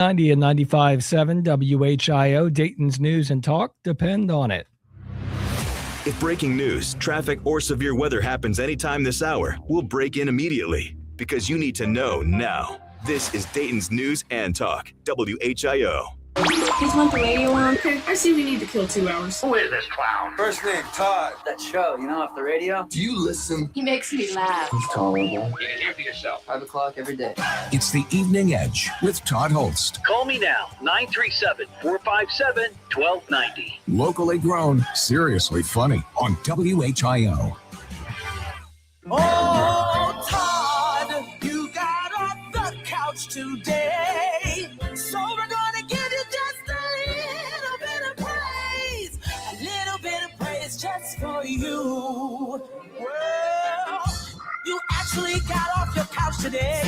90 and 95.7 WHIO, Dayton's news and talk depend on it. If breaking news, traffic, or severe weather happens anytime this hour, we'll break in immediately because you need to know now. This is Dayton's news and talk, WHIO. Just want the radio on. Okay, I see we need to kill 2 hours. Who is this clown? First name, Todd. That show, off the radio? Do you listen? He makes me laugh. He's tolerable. You can hear for yourself. 5 o'clock every day. It's the Evening Edge with Todd Hollst. Call me now, 937-457-1290. Locally grown, seriously funny on WHIO. Oh, Todd, you got off the couch today. So we're gonna give you just a little bit of praise. A little bit of praise just for you. Well, you actually got off your couch today.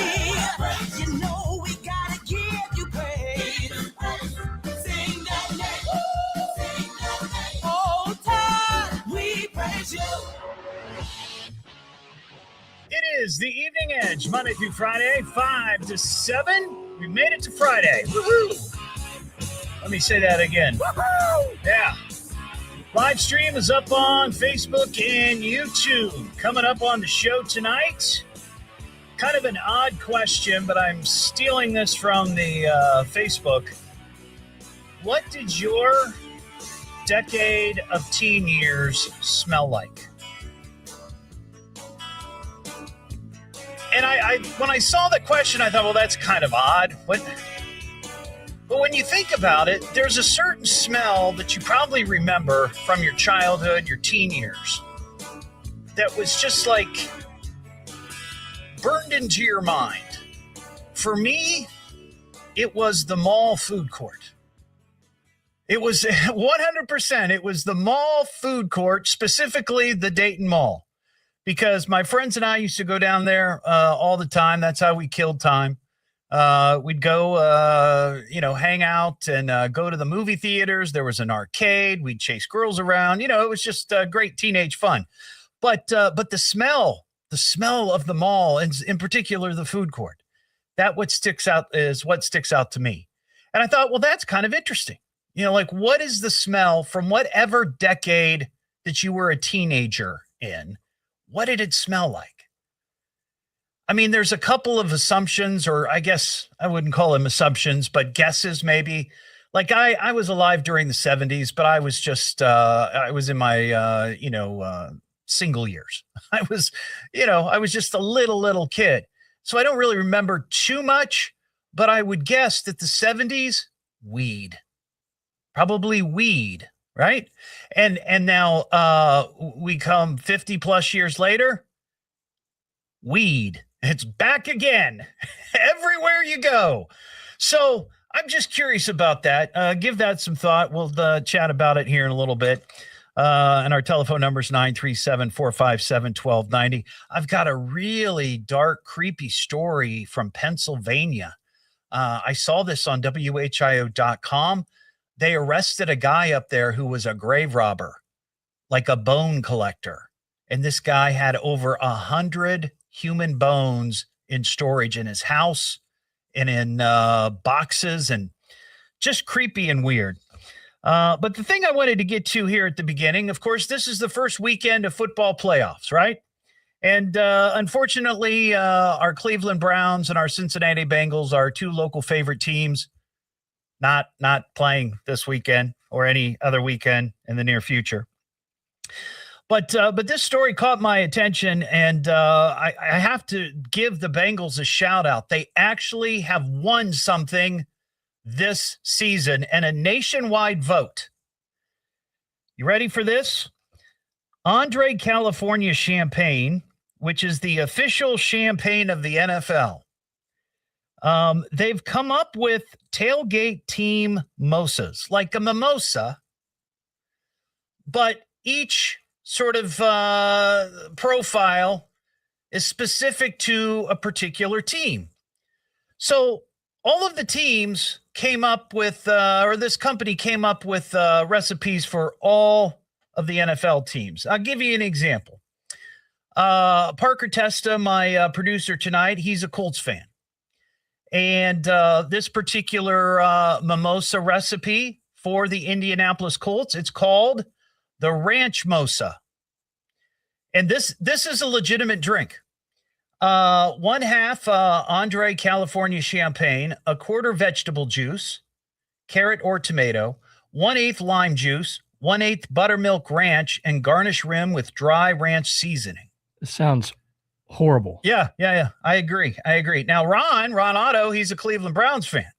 You know we gotta give you praise. Sing that name. Sing that name. Oh, Todd, we praise you. It is the Evening Edge, Monday through Friday, 5 to 7. We made it to Friday. Woohoo! Let me say that again. Woohoo! Yeah. Live stream is up on Facebook and YouTube. Coming up on the show tonight, kind of an odd question, but I'm stealing this from the Facebook. What did your decade of teen years smell like? And I when I saw the question, I thought, well, that's kind of odd. But when you think about it, there's a certain smell that you probably remember from your childhood, your teen years, that was just like burned into your mind. For me, it was the mall food court. It was 100%. It was the mall food court, specifically the Dayton Mall. Because my friends and I used to go down there all the time. That's how we killed time. We'd go, hang out and go to the movie theaters. There was an arcade. We'd chase girls around. It was just great teenage fun. But the smell of the mall, and in particular the food court, what sticks out to me. And I thought, well, that's kind of interesting. What is the smell from whatever decade that you were a teenager in? What did it smell like? I mean, there's a couple of assumptions, or I guess I wouldn't call them assumptions, but guesses maybe. Like I was alive during the 70s, but I was just, I was in my, single years. I was just a little kid. So I don't really remember too much, but I would guess that the 70s, probably weed. Right. And now we come 50 plus years later. Weed. It's back again. Everywhere you go. So I'm just curious about that. Give that some thought. We'll chat about it here in a little bit. And our telephone number is 937-457-1290. I've got a really dark, creepy story from Pennsylvania. I saw this on WHIO.com. They arrested a guy up there who was a grave robber, like a bone collector. And this guy had over 100 human bones in storage in his house and in boxes, and just creepy and weird. But the thing I wanted to get to here at the beginning, of course, this is the first weekend of football playoffs, right? And unfortunately, our Cleveland Browns and our Cincinnati Bengals, our two local favorite teams, not playing this weekend or any other weekend in the near future. But this story caught my attention, and I have to give the Bengals a shout out. They actually have won something this season, and a nationwide vote. You ready for this? Andre California Champagne, which is the official champagne of the NFL. They've come up with tailgate team mimosas, like a mimosa, but each sort of profile is specific to a particular team. So all of the teams came up with, or this company came up with recipes for all of the NFL teams. I'll give you an example. Parker Testa, my producer tonight, he's a Colts fan. And this particular mimosa recipe for the Indianapolis Colts, it's called the Ranch Mosa. And this is a legitimate drink. 1/2 Andre California champagne, 1/4 vegetable juice, carrot or tomato, 1/8 lime juice, 1/8 buttermilk ranch, and garnish rim with dry ranch seasoning. It sounds horrible. Yeah. I agree. Now, Ron Otto, he's a Cleveland Browns fan.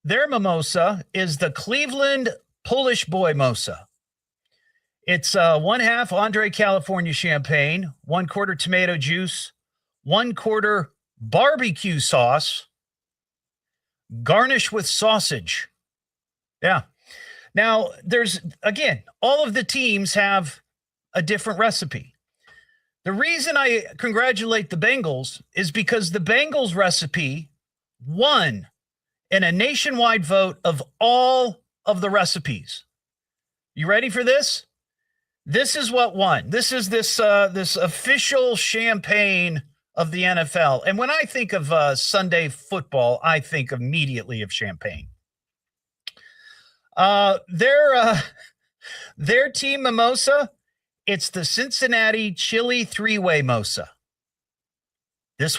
Their mimosa is the Cleveland Polish Boy Mosa. It's 1/2 Andre California champagne, 1/4 tomato juice, 1/4 barbecue sauce, garnish with sausage. Yeah. Now, there's, again, all of the teams have a different recipe. The reason I congratulate the Bengals is because the Bengals recipe won in a nationwide vote of all of the recipes. You ready for this? This is what won. This is this official champagne of the NFL. And when I think of Sunday football, I think immediately of champagne. Their team mimosa, it's the Cincinnati Chili Three-Way Mosa. This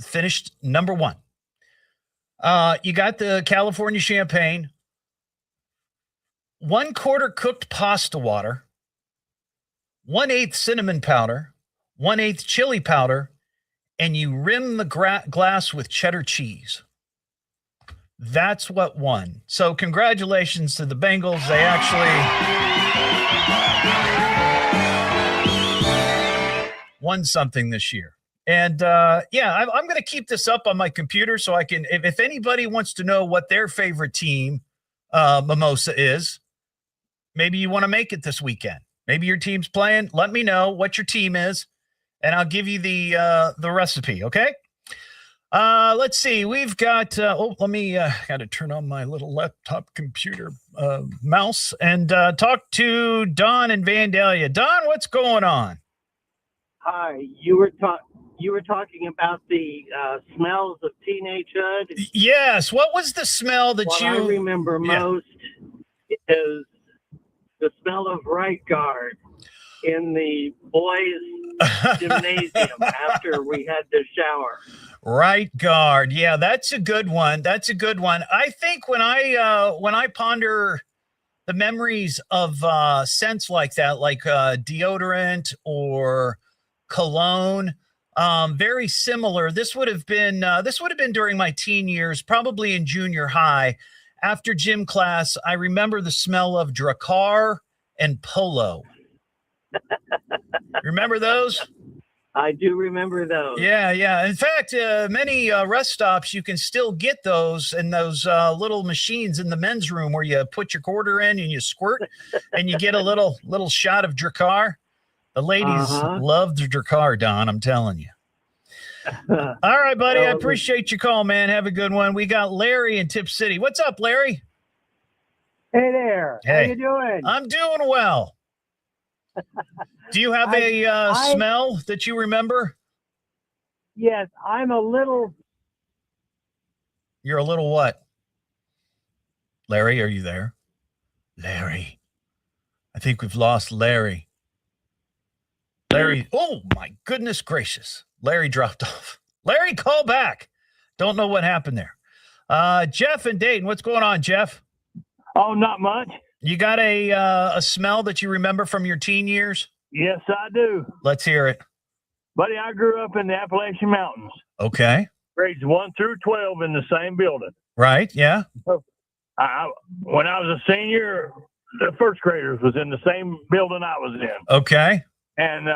finished number 1. You got the California champagne, 1/4 cooked pasta water, 1/8 cinnamon powder, 1/8 chili powder, and you rim the glass with cheddar cheese. That's what won. So congratulations to the Bengals. They actually won something this year. And I'm going to keep this up on my computer so I can, if anybody wants to know what their favorite team mimosa is, maybe you want to make it this weekend. Maybe your team's playing. Let me know what your team is, and I'll give you the recipe, okay? Let's see. We've got let me got to turn on my little laptop computer mouse and talk to Don and Vandalia. Don, what's going on? Hi. You were talking about the smells of teenagehood. Yes. What was the smell that I remember most is the smell of right guard in the boys' gymnasium after we had to shower. Right guard. Yeah, that's a good one. I think when I ponder the memories of scents like that, like deodorant or cologne, very similar. This would have been during my teen years, probably in junior high. After gym class, I remember the smell of Drakkar and Polo. Remember those? I do remember those. Yeah. In fact, many rest stops, you can still get those in those little machines in the men's room where you put your quarter in and you squirt and you get a little shot of Drakkar. The ladies love the Drakkar, Don, I'm telling you. All right, buddy. I appreciate your call, man. Have a good one. We got Larry in Tip City. What's up, Larry? Hey there. Hey. How you doing? I'm doing well. Do you have a smell that you remember? Yes, I'm a little. You're a little what? Larry, are you there? Larry. I think we've lost Larry. Larry. Oh, my goodness gracious. Larry dropped off. Larry, call back. Don't know what happened there. Jeff and Dayton, what's going on, Jeff? Oh, not much. You got a smell that you remember from your teen years? Yes, I do. Let's hear it. Buddy, I grew up in the Appalachian Mountains. Okay. Grades 1 through 12 in the same building. Right, yeah. When I was a senior, the first graders was in the same building I was in. Okay. And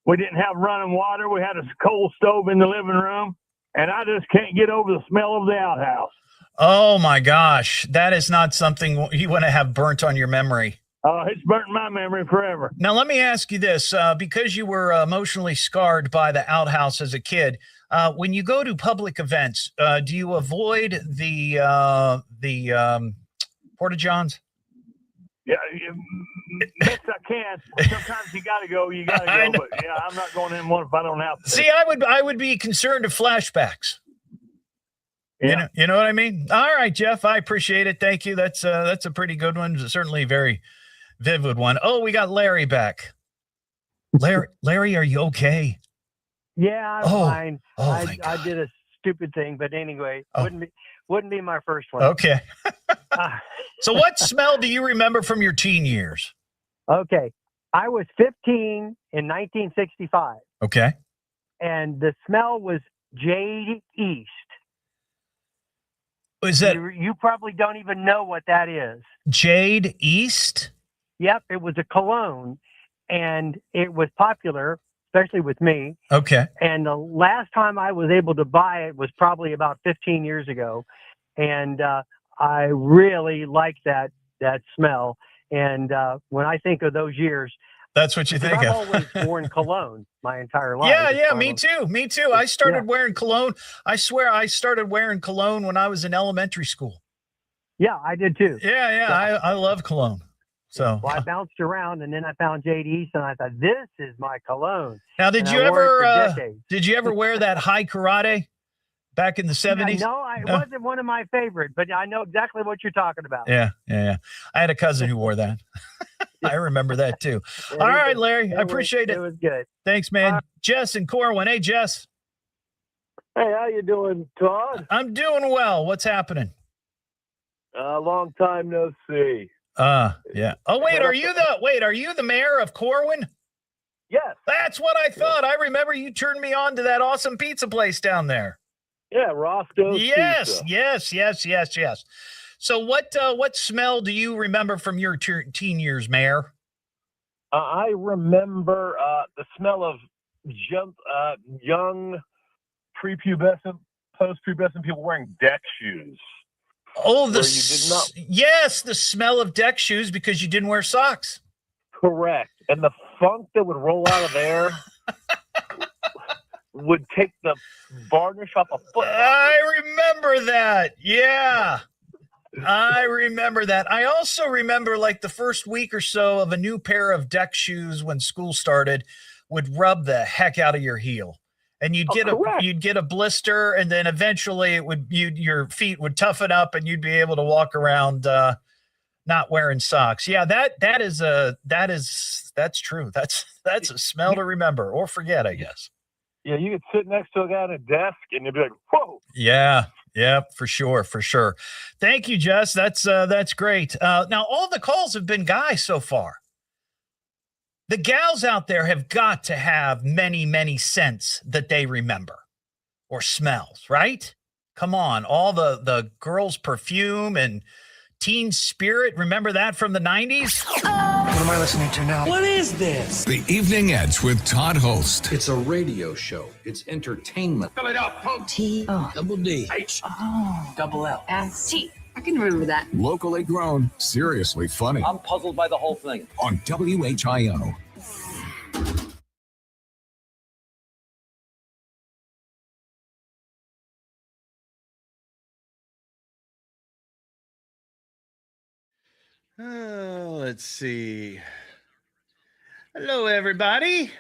we didn't have running water. We had a coal stove in the living room, and I just can't get over the smell of the outhouse. Oh, my gosh. That is not something you want to have burnt on your memory. It's burnt in my memory forever. Now, let me ask you this. Because you were emotionally scarred by the outhouse as a kid, when you go to public events, do you avoid the Porta-Johns? Yeah, best I can. Sometimes you got to go. But yeah, I'm not going in one if I don't have to. See, I would be concerned of flashbacks. Yeah. You know what I mean? All right, Jeff, I appreciate it. Thank you. That's a pretty good one. Certainly a very vivid one. Oh, we got Larry back. Larry, are you okay? Yeah, I'm fine. I did a stupid thing, but anyway, wouldn't be my first one. Okay. So what smell do you remember from your teen years? Okay. I was 15 in 1965. Okay. And the smell was Jade East. Is that you probably don't even know what that is. Jade East? Yep, it was a cologne, and it was popular, especially with me. Okay. And the last time I was able to buy it was probably about 15 years ago, and I really like that smell. And when I think of those years, that's what you think I've of. always worn cologne my entire life. Yeah, me too. I started wearing cologne. I swear I started wearing cologne when I was in elementary school. Yeah, I did too. Yeah. I love cologne. So I bounced around, and then I found Jade East, and I thought, this is my cologne. Now, did you ever wear that high karate back in the 70s? No, it wasn't one of my favorites, but I know exactly what you're talking about. Yeah. I had a cousin who wore that. I remember that too. All right, Larry, I appreciate it. It was good. Thanks, man. Jess and Corwin. Hey, Jess. Hey, how you doing, Todd? I'm doing well. What's happening? Long time no see. Yeah. Oh, wait, are you the mayor of Corwin? Yes. That's what I thought. I remember you turned me on to that awesome pizza place down there. Yeah, Roscoe's Pizza. Yes. So what smell do you remember from your teen years, Mayor? I remember the smell of young prepubescent, post-pubescent people wearing deck shoes. Oh, yes, the smell of deck shoes because you didn't wear socks. Correct. And the funk that would roll out of there would take the varnish off a foot. I remember that. Yeah. I remember that. I also remember like the first week or so of a new pair of deck shoes when school started would rub the heck out of your heel. And you'd get a blister, and then eventually your feet would toughen up and you'd be able to walk around not wearing socks. Yeah, that's true. That's a smell to remember or forget, I guess. Yeah, you could sit next to a guy at a desk and you'd be like, whoa. Yeah, for sure. Thank you, Jess. That's great. Now, all the calls have been guys so far. The gals out there have got to have many, many scents that they remember or smells, right? Come on, all the girls' perfume and teen spirit. Remember that from the 90s? What am I listening to now? What is this? The Evening Edge with Todd Hollst. It's a radio show. It's entertainment. Fill it up, folks. Double D. Double L. S-T. I can remember that. Locally grown, seriously funny. I'm puzzled by the whole thing. On WHIO. Let's see. Hello, everybody.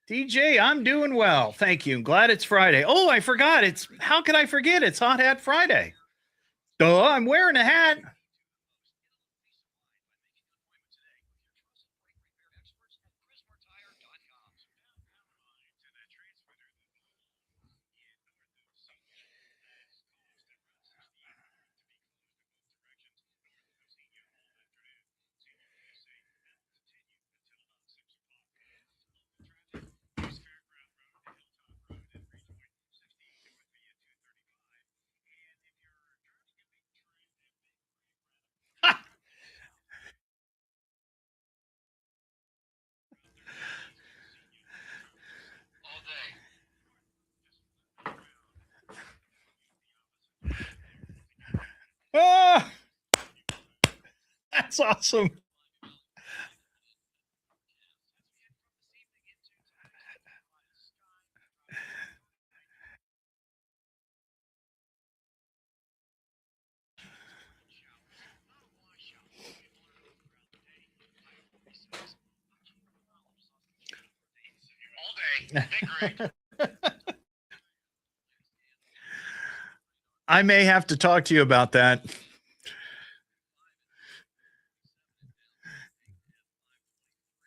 DJ, I'm doing well. Thank you. I'm glad it's Friday. Oh, I forgot. How could I forget? It's Hot Hat Friday. Duh, I'm wearing a hat. Oh, that's awesome. I may have to talk to you about that.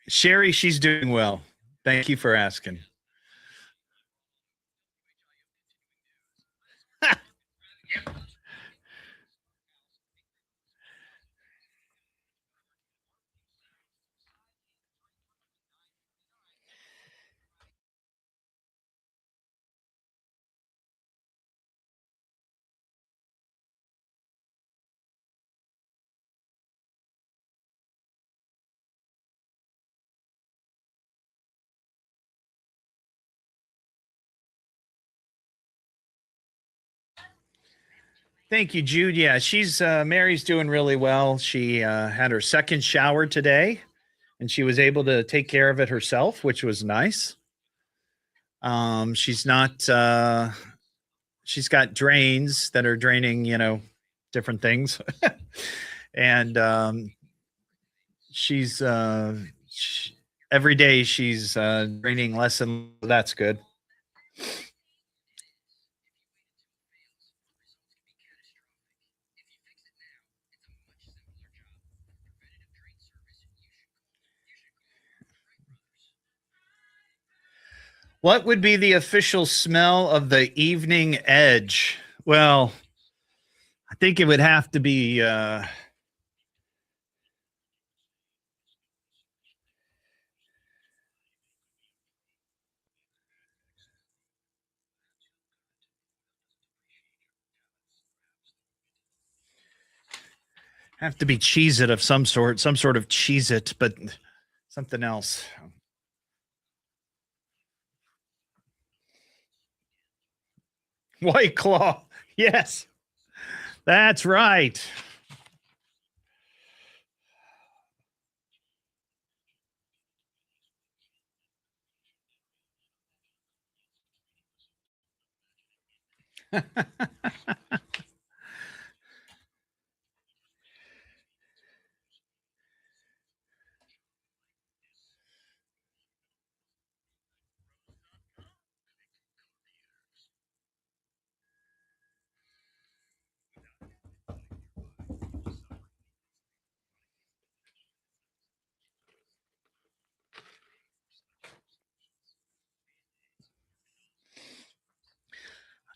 Sherry, she's doing well. Thank you for asking. Thank you, Jude. Yeah, she's Mary's doing really well. She had her second shower today, and she was able to take care of it herself, which was nice. She's not. She's got drains that are draining, different things, and she's every day she's draining less, and that's good. What would be the official smell of the evening edge? Well, I think it would have to be Cheez-It of some sort of Cheez-It, but something else. White Claw. Yes, that's right.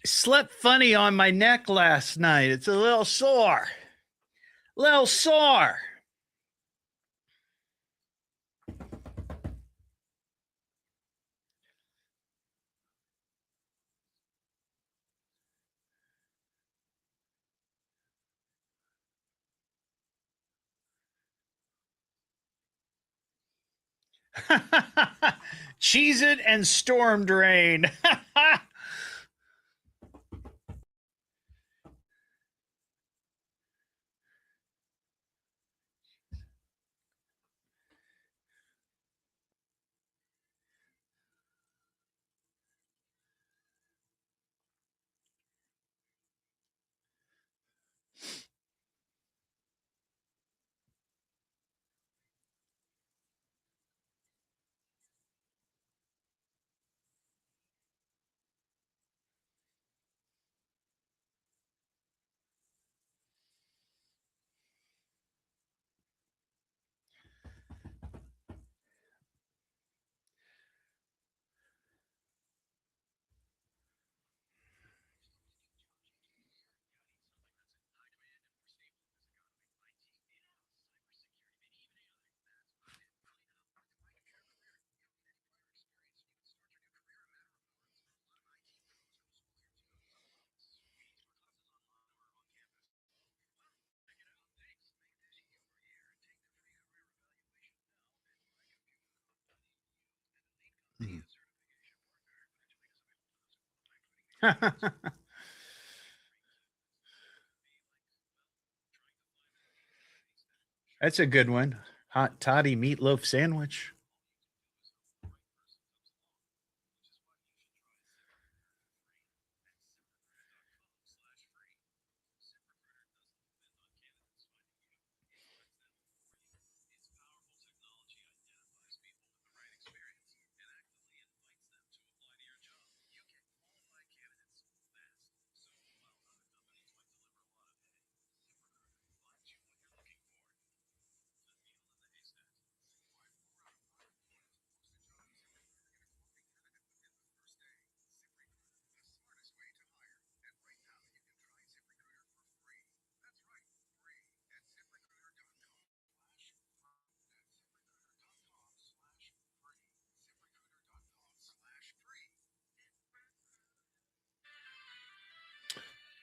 I slept funny on my neck last night. It's a little sore. Little sore. Cheez-It and Storm Drain. That's a good one. Hot toddy meatloaf sandwich.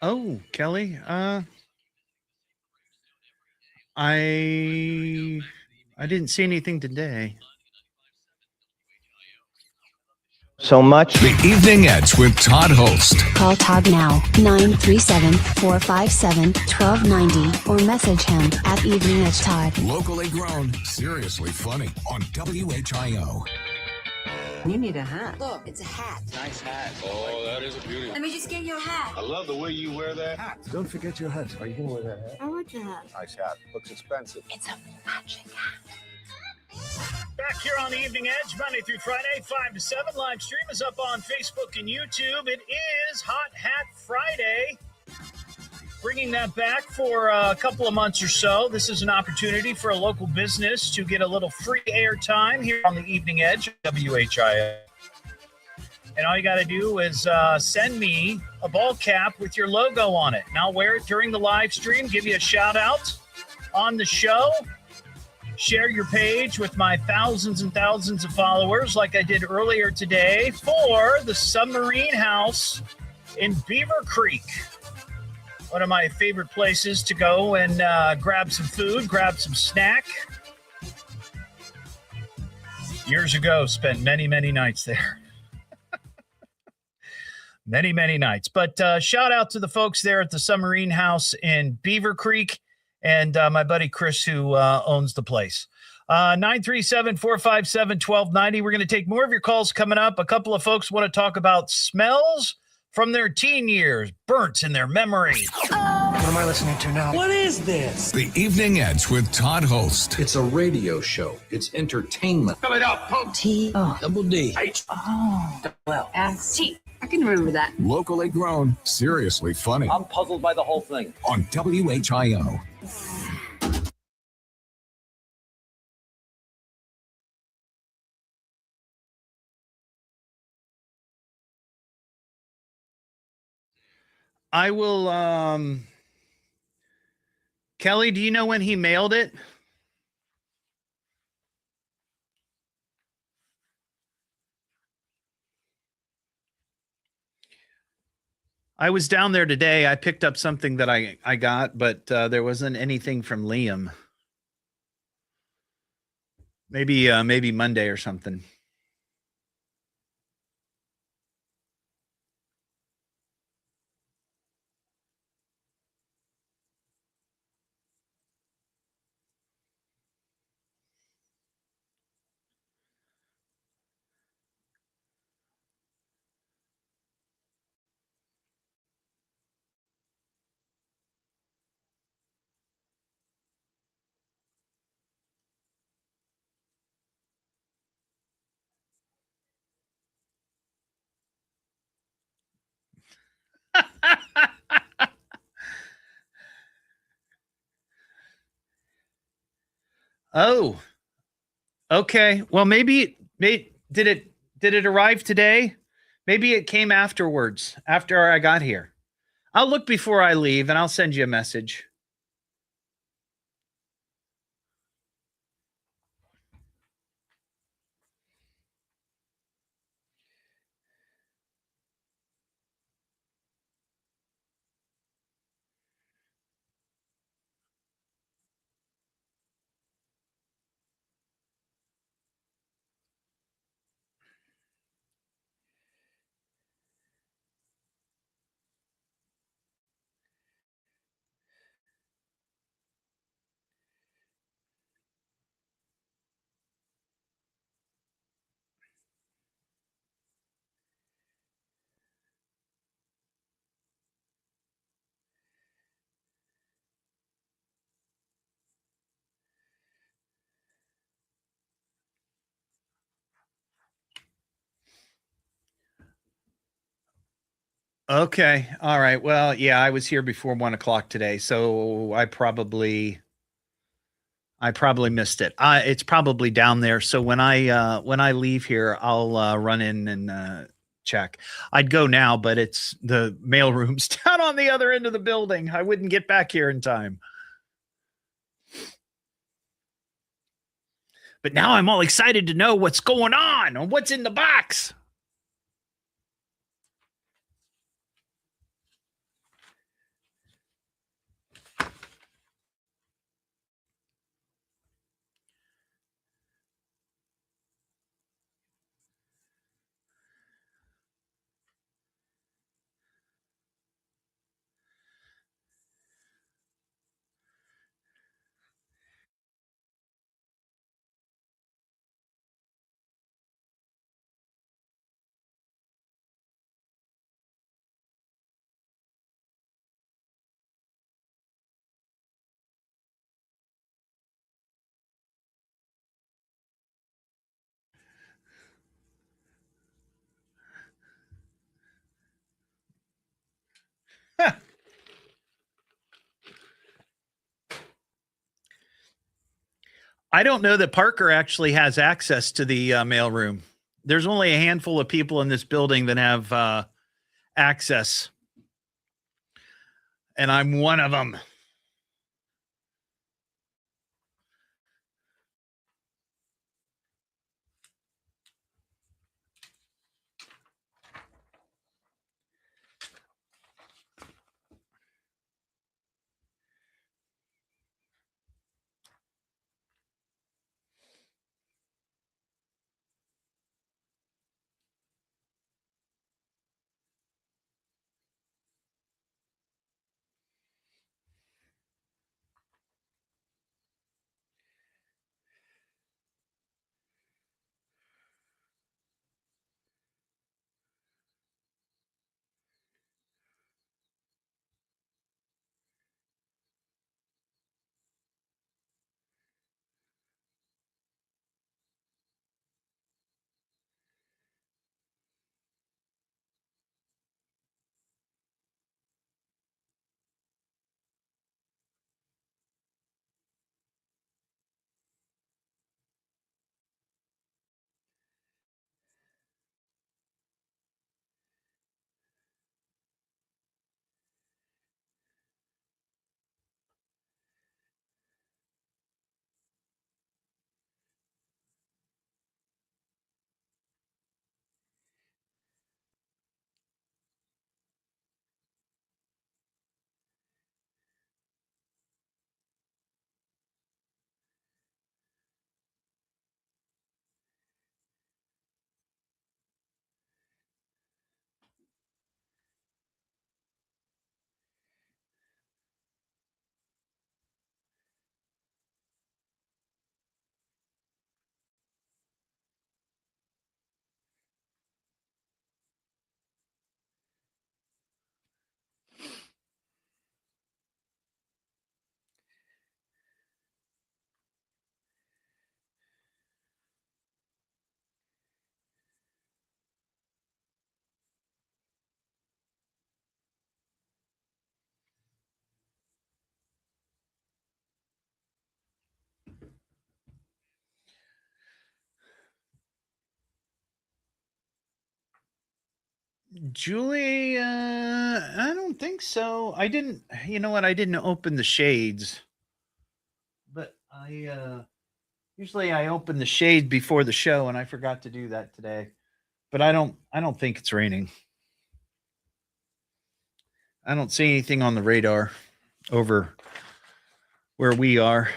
Oh, Kelly. I didn't see anything today. So much. The Evening Edge with Todd Hollst. Call Todd now, 937-457-1290, or message him at Evening Edge Todd. Locally grown, seriously funny on WHIO. You need a hat. Look, it's a hat. Nice hat. Oh, that is a beauty. Let me just get you a hat. I love the way you wear that hat. Don't forget your hat. Are you going to wear that hat? I like the hat. Nice hat. Looks expensive. It's a matching hat. Back here on the Evening Edge, Monday through Friday, 5 to 7. Live stream is up on Facebook and YouTube. It is Hot Hat Friday. Bringing that back for a couple of months or so. This is an opportunity for a local business to get a little free airtime here on the Evening Edge, WHIO. And all you got to do is send me a ball cap with your logo on it. And I'll wear it during the live stream, give you a shout out on the show. Share your page with my thousands and thousands of followers like I did earlier today for the Submarine House in Beaver Creek. One of my favorite places to go and grab some food, grab some snack. Years ago, spent many, many nights there. Many, many nights. But shout out to the folks there at the Submarine House in Beaver Creek and my buddy Chris who owns the place. 937-457-1290. We're going to take more of your calls coming up. A couple of folks want to talk about smells from their teen years, burnt in their memory. What am I listening to now? What is this? The Evening Edge with Todd Hollst. It's a radio show. It's entertainment. Fill it up, folks. Double D. Well, S-T. I can remember that. Locally grown, seriously funny I'm puzzled by the whole thing. on WHIO. I will, Kelly, do you know when he mailed it? I was down there today. I picked up something that I got, but there wasn't anything from Liam. Maybe Monday or something. Oh, okay. Well, maybe did it arrive today? Maybe it came afterwards, after I got here. I'll look before I leave and I'll send you a message. Okay. All right. Well, yeah, I was here before 1 o'clock today, so I probably missed it. It's probably down there. So when I leave here, I'll run in and check. I'd go now, but it's the mailroom's down on the other end of the building. I wouldn't get back here in time. But now I'm all excited to know what's going on and what's in the box. I don't know that Parker actually has access to the mailroom. There's only a handful of people in this building that have access, and I'm one of them. Julie, I don't think so. I didn't, you know what? I didn't open the shades, but usually I open the shade before the show, and I forgot to do that today. But I don't think it's raining. I don't see anything on the radar over where we are.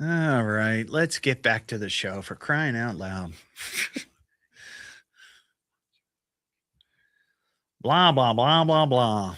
All right, let's get back to the show, for crying out loud. Blah, blah, blah, blah, blah.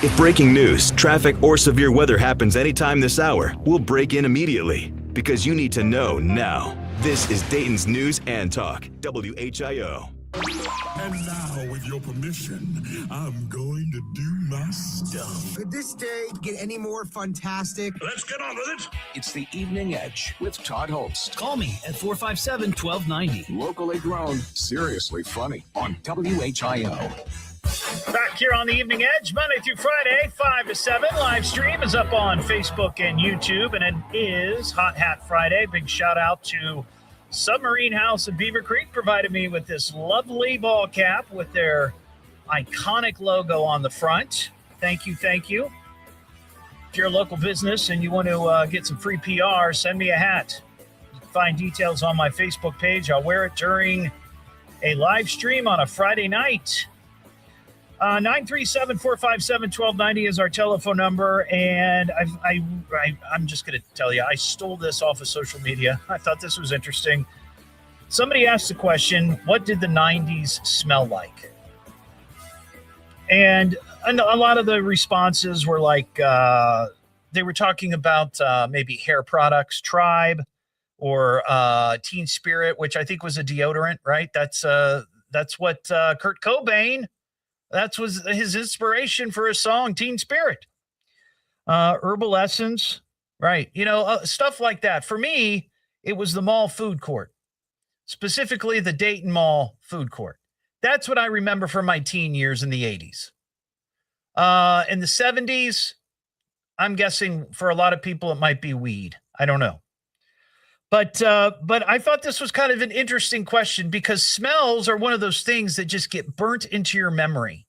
If breaking news, traffic, or severe weather happens anytime this hour, we'll break in immediately because you need to know now. This is Dayton's News and Talk, WHIO. And now, with your permission, I'm going to do my stuff. Could this day get any more fantastic? Let's get on with it. It's the Evening Edge with Todd Hollst. Call me at 457-1290. Locally grown, seriously funny on WHIO. Back here on the Evening Edge, Monday through Friday, 5 to 7. Live stream is up on Facebook and YouTube, and it is Hot Hat Friday. Big shout out to Submarine House in Beaver Creek, provided me with this lovely ball cap with their iconic logo on the front. Thank you, thank you. If you're a local business and you want to get some free PR, send me a hat. You can find details on my Facebook page. I'll wear it during a live stream on a Friday night. 937-457-1290 is our telephone number. And I'm just going to tell you, I stole this off of social media. I thought this was interesting. Somebody asked the question, what did the 90s smell like? And a lot of the responses were like, they were talking about maybe hair products, Tribe, or Teen Spirit, which I think was a deodorant, right? That's what Kurt Cobain, that was his inspiration for his song, Teen Spirit. Herbal Essence, right? Stuff like that. For me, it was the mall food court, specifically the Dayton Mall food court. That's what I remember from my teen years in the 80s. In the 70s, I'm guessing for a lot of people, it might be weed. I don't know. But I thought this was kind of an interesting question because smells are one of those things that just get burnt into your memory.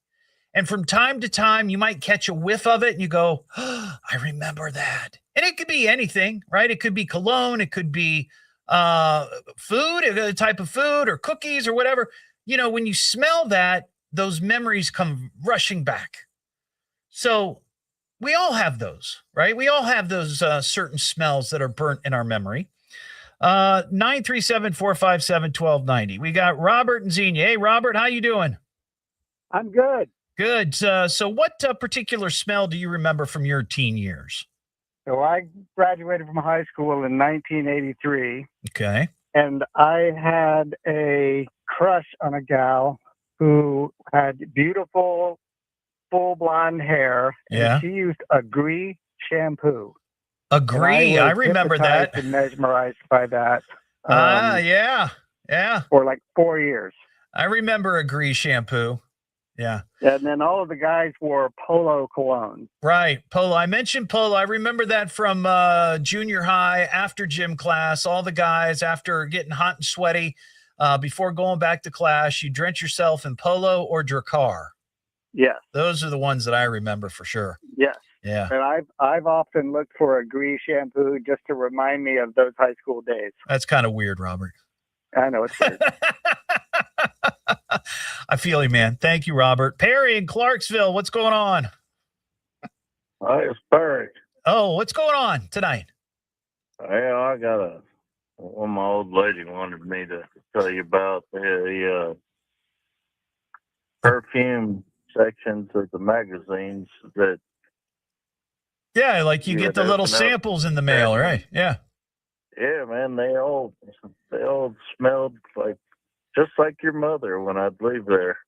And from time to time, you might catch a whiff of it and you go, oh, I remember that. And it could be anything, right? It could be cologne. It could be food, a type of food or cookies or whatever. When you smell that, those memories come rushing back. So we all have those, right? We all have those certain smells that are burnt in our memory. 937-457-1290. We got Robert and Xenia. Hey, Robert, how you doing? I'm good. Good. So what particular smell do you remember from your teen years? So I graduated from high school in 1983. Okay. And I had a crush on a gal who had beautiful, full blonde hair. Yeah. And she used Agree shampoo. Agree. I remember that. And mesmerized by that. Yeah. For like 4 years. I remember Agree shampoo. Yeah. And then all of the guys wore Polo cologne. Right. Polo. I mentioned Polo. I remember that from junior high after gym class. All the guys, after getting hot and sweaty, before going back to class, you drench yourself in Polo or Drakkar. Yes. Those are the ones that I remember for sure. Yes. Yeah. And I've often looked for Agree shampoo just to remind me of those high school days. That's kind of weird, Robert. I know it's weird. I feel you, man. Thank you, Robert. Perry in Clarksville, what's going on? Hi, it's Perry. Oh, what's going on tonight? Yeah, I got one of my old lady wanted me to tell you about the perfume sections of the magazines that. Yeah, like you get the little samples in the mail, right? Yeah. Yeah, man, they all smelled like just like your mother when I'd leave there,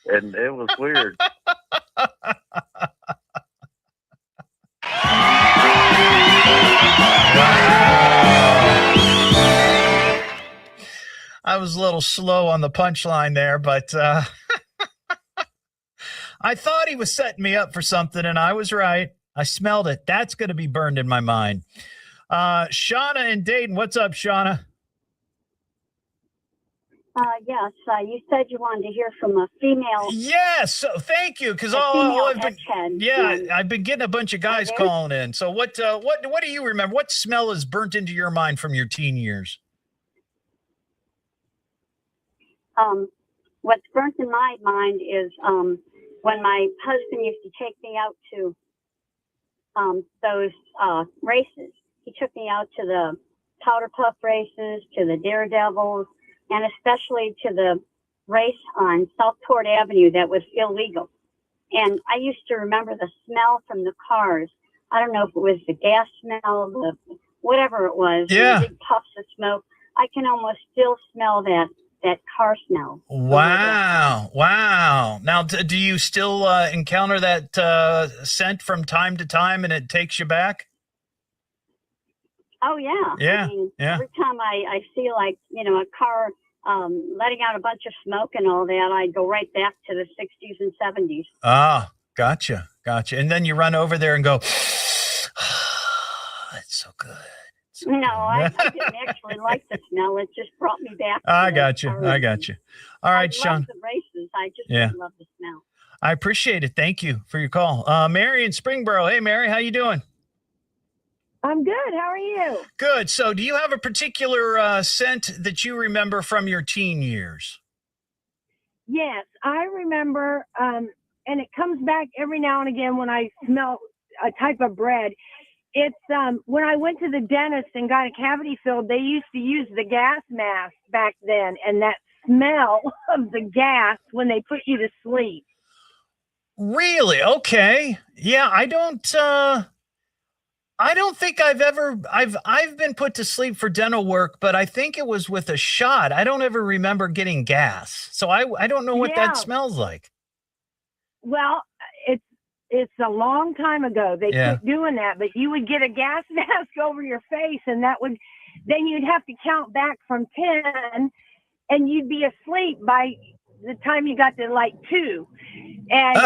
and it was weird. I was a little slow on the punchline there, but I thought he was setting me up for something, and I was right. I smelled it. That's going to be burned in my mind. Shauna in Dayton. What's up, Shauna? Yes, you said you wanted to hear from a female. Yes, so thank you, because I've been getting a bunch of guys calling in. So what do you remember? What smell is burnt into your mind from your teen years? What's burnt in my mind is when my husband used to take me out to those races. He took me out to the Powder Puff races, to the Daredevils, and especially to the race on Southport Avenue that was illegal. And I used to remember the smell from the cars. I don't know if it was the gas smell, whatever it was. Yeah. The big puffs of smoke. I can almost still smell that car smell. Wow. Wow. Now, do you still encounter that scent from time to time and it takes you back? Oh, yeah. Yeah. I mean, yeah. Every time I see a car letting out a bunch of smoke and all that, I go right back to the 60s and 70s. Ah, gotcha. And then you run over there and go, it's so good. No, I didn't actually like the smell. It just brought me back. I got you. All right, I Sean. love the races. I just love the smell. I appreciate it. Thank you for your call. Mary in Springboro. Hey, Mary, how you doing? I'm good. How are you? Good. So do you have a particular scent that you remember from your teen years? Yes, I remember, and it comes back every now and again when I smell a type of bread. It's when I went to the dentist and got a cavity filled, they used to use the gas mask back then, and that smell of the gas when they put you to sleep. Really? Okay. Yeah, I don't think I've been put to sleep for dental work, but I think it was with a shot. I don't ever remember getting gas. So I don't know what that smells like. Well, it's a long time ago. They quit doing that, but you would get a gas mask over your face, and then you'd have to count back from 10, and you'd be asleep by the time you got to like 2. And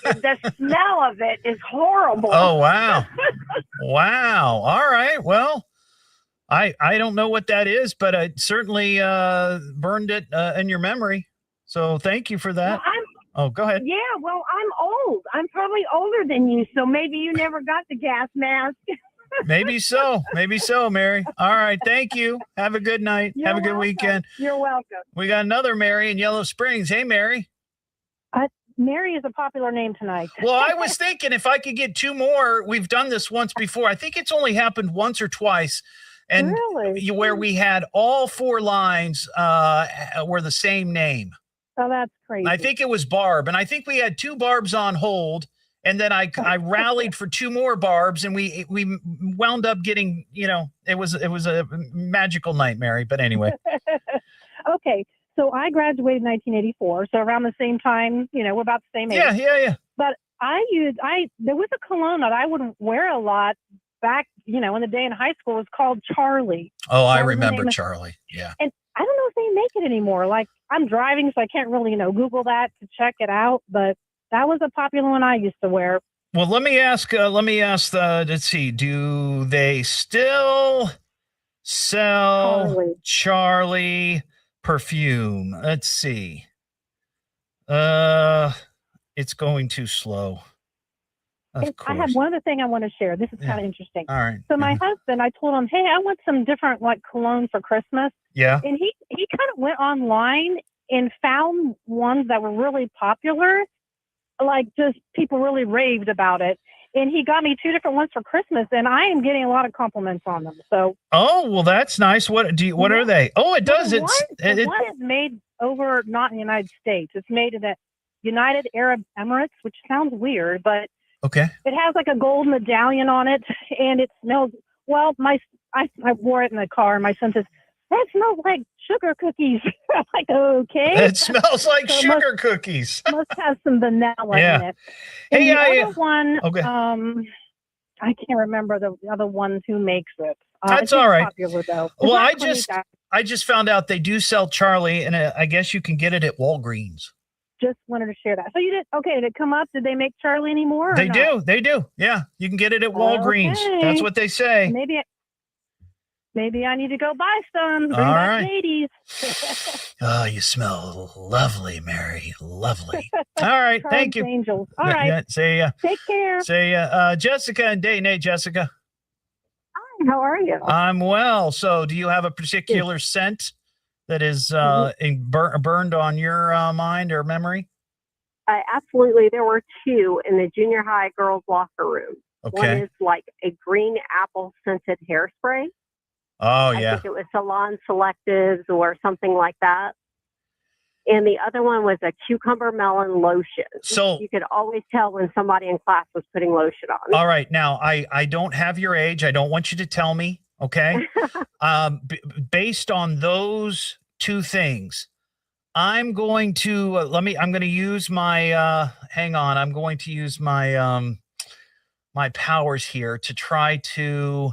the smell of it is horrible. Oh, wow. Wow. All right. Well, I don't know what that is, but I certainly burned it in your memory. So thank you for that. Well, go ahead. Yeah, well, I'm old. I'm probably older than you, so maybe you never got the gas mask. Maybe so. Maybe so, Mary. All right. Thank you. Have a good night. Have a good weekend. You're welcome. We got another Mary in Yellow Springs. Hey, Mary. Mary is a popular name tonight. Well, I was thinking if I could get 2 more, we've done this once before. I think it's only happened once or twice. And really? Where we had all 4 lines were the same name. Oh, that's crazy. I think it was Barb. And I think we had 2 Barbs on hold. And then I rallied for 2 more Barbs, and we wound up getting, it was a magical night, Mary. But anyway. Okay. So I graduated in 1984. So around the same time, we're about the same age. Yeah. But there was a cologne that I would wear a lot back, in the day in high school. It was called Charlie. Oh, I remember Charlie. Yeah. And I don't know if they make it anymore. Like, I'm driving, so I can't really, Google that to check it out. But that was a popular one I used to wear. Well, let me ask, let's see, do they still sell Charlie perfume? Let's see. It's going too slow. Of course. I have one other thing I want to share. This is kind of interesting. All right. So my husband, I told him, hey, I want some different cologne for Christmas. Yeah. And he kind of went online and found ones that were really popular. Just people really raved about it. And he got me 2 different ones for Christmas, and I am getting a lot of compliments on them. So. Oh, well, that's nice. What are they? Oh, it does. One is made over, not in the United States. It's made in the United Arab Emirates, which sounds weird, but okay. It has a gold medallion on it, and it smells, well, I wore it in the car, and my son says, that smells like sugar cookies. I'm like, okay. It smells like sugar cookies. Must have some vanilla in it. And the other one, I can't remember the other ones who makes it. That's all right. Popular, though. Well, I just found out they do sell Charlie, and I guess you can get it at Walgreens. Just wanted to share that. So you did, did it come up? Did they make Charlie anymore? They do. Yeah. You can get it at Walgreens. Okay. That's what they say. Maybe I need to go buy some. Bring All back right. ladies. Oh, you smell lovely, Mary. Lovely. All right. Thank you. Angels. All right. Yeah, say, take care. Say, Jessica and Dane. Hey, Jessica. Hi, how are you? I'm well. So do you have a particular scent that is burned on your mind or memory? Absolutely. There were 2 in the junior high girls' locker room. Okay. One is like a green apple scented hairspray. Oh, yeah. I think it was Salon Selectives or something like that. And the other one was a cucumber melon lotion. So you could always tell when somebody in class was putting lotion on. All right. Now, I don't have your age. I don't want you to tell me. Okay. Based on those 2 things, I'm going to I'm going to use my hang on. I'm going to use my my powers here to try to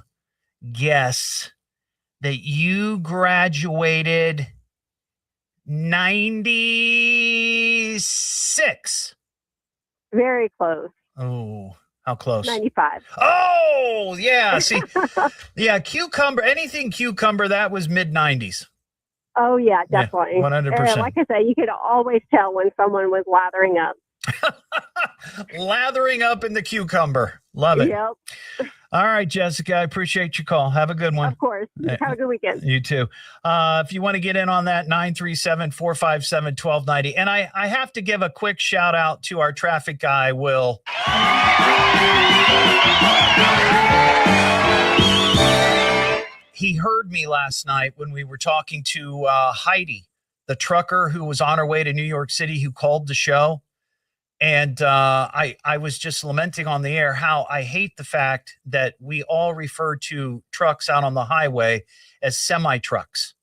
guess that you graduated 96. Very close. Oh, how close? 95. Oh, yeah. See, yeah, cucumber, anything cucumber, that was mid-90s. Oh, yeah, definitely. Yeah, 100%. Like I said, you could always tell when someone was lathering up. Lathering up in the cucumber. Love it. Yep. All right, Jessica, I appreciate your call. Have a good one. Of course. Have a good weekend. You too. If you want to get in on that, 937-457-1290. And I have to give a quick shout out to our traffic guy, Will. He heard me last night when we were talking to Heidi, the trucker who was on her way to New York City, who called the show. And I was just lamenting on the air how I hate the fact that we all refer to trucks out on the highway as semi-trucks.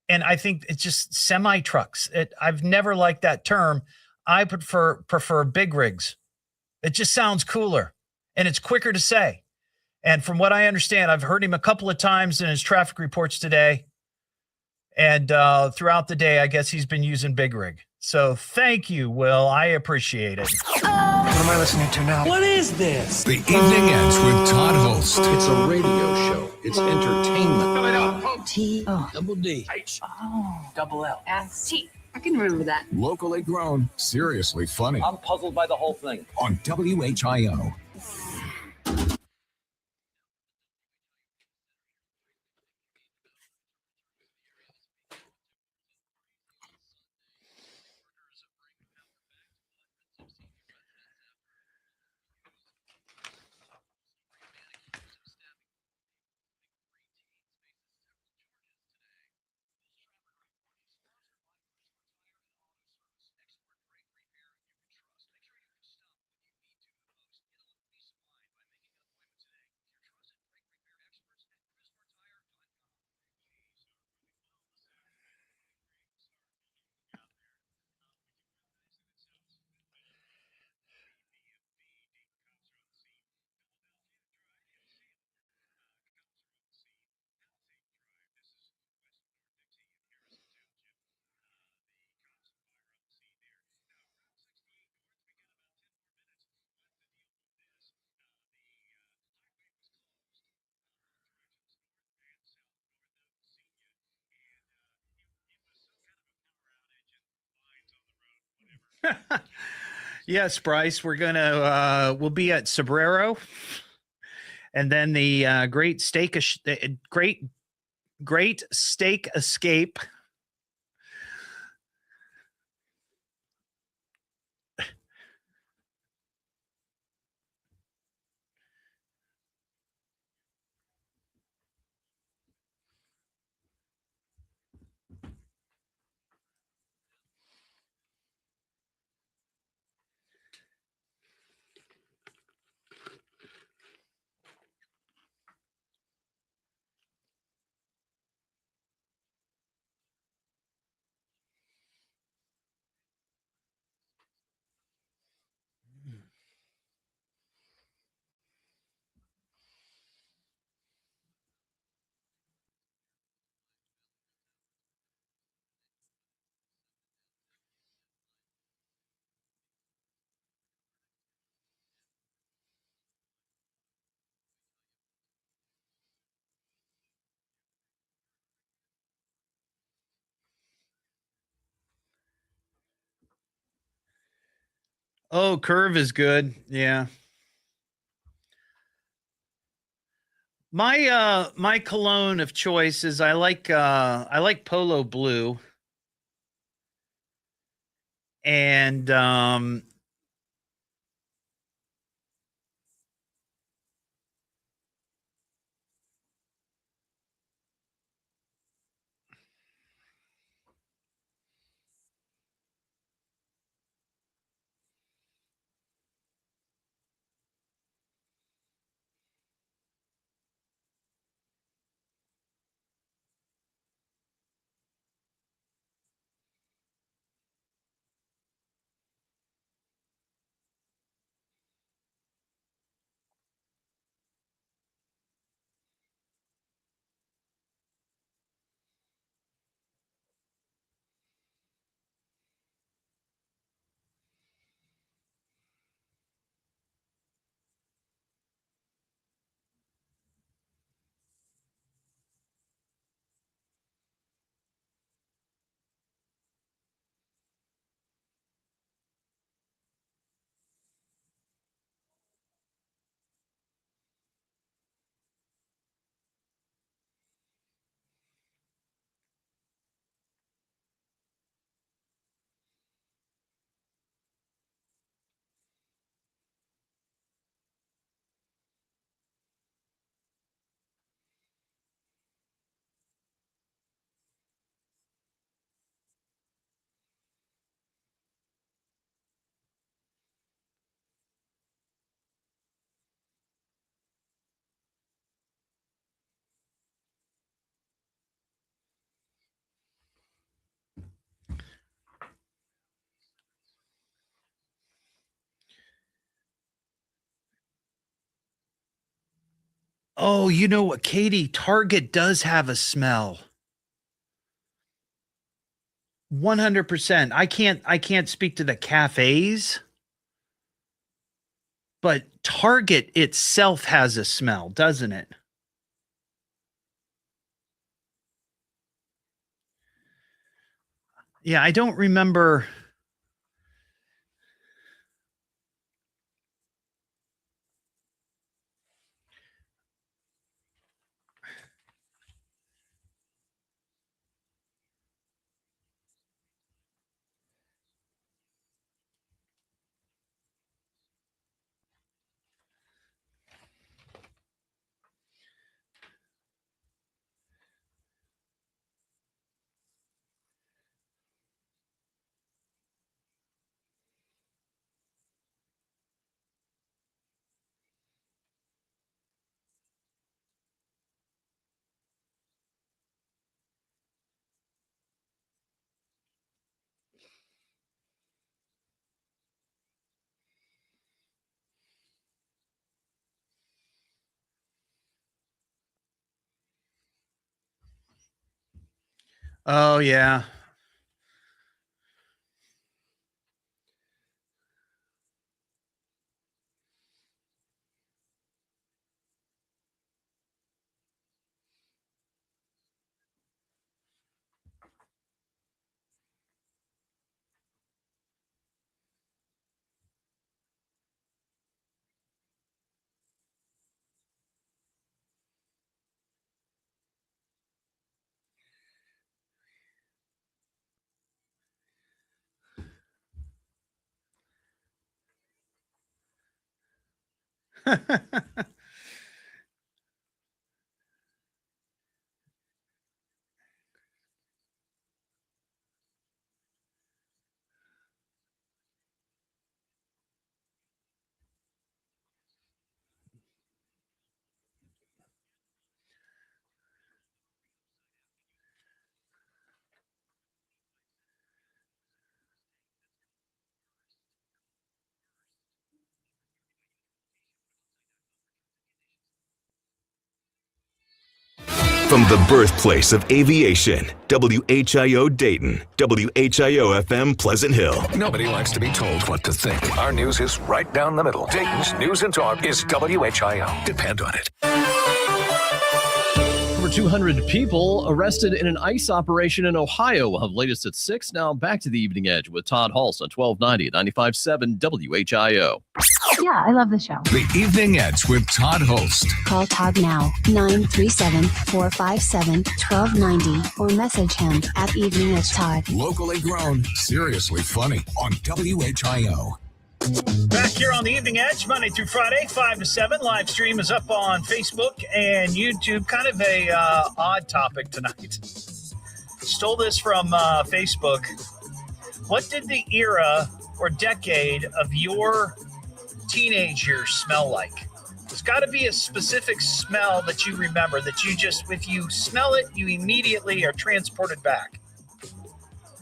And I think it's just semi-trucks. I've never liked that term. I prefer big rigs. It just sounds cooler and it's quicker to say. And from what I understand, I've heard him a couple of times in his traffic reports today. And throughout the day, I guess he's been using big rig. So thank you, Will. I appreciate it. What am I listening to now? What is this? The evening ends with Todd Hollst. It's a radio show. It's entertainment. Double D. Double L. S-T. I can remember that. Locally grown, seriously funny. I'm puzzled by the whole thing. On WHIO. Yes, Bryce, we'll be at Sobrero, and then the Great Steak Escape. Oh, Curve is good. Yeah. My cologne of choice is I like Polo Blue. And Oh, you know what, Katie? Target does have a smell. 100%. I can't speak to the cafes, but Target itself has a smell, doesn't it? Yeah, I don't remember. Oh, yeah. From the birthplace of aviation, WHIO Dayton, WHIO FM Pleasant Hill. Nobody likes to be told what to think. Our news is right down the middle. Dayton's News and Talk is WHIO. Depend on it. Over 200 people arrested in an ICE operation in Ohio. We'll have latest at 6. Now back to the Evening Edge with Todd Hollst on 1290 at 95.7 WHIO. Yeah, I love the show. The Evening Edge with Todd Hollst. Call Todd now, 937-457-1290, or message him at Evening Edge Todd. Locally grown, seriously funny on WHIO. Back here on the Evening Edge, Monday through Friday, 5 to 7. Live stream is up on Facebook and YouTube. Kind of a odd topic tonight. Stole this from Facebook. What did the era or decade of your teenage years smell like? There's got to be a specific smell that you remember that you just, if you smell it, you immediately are transported back.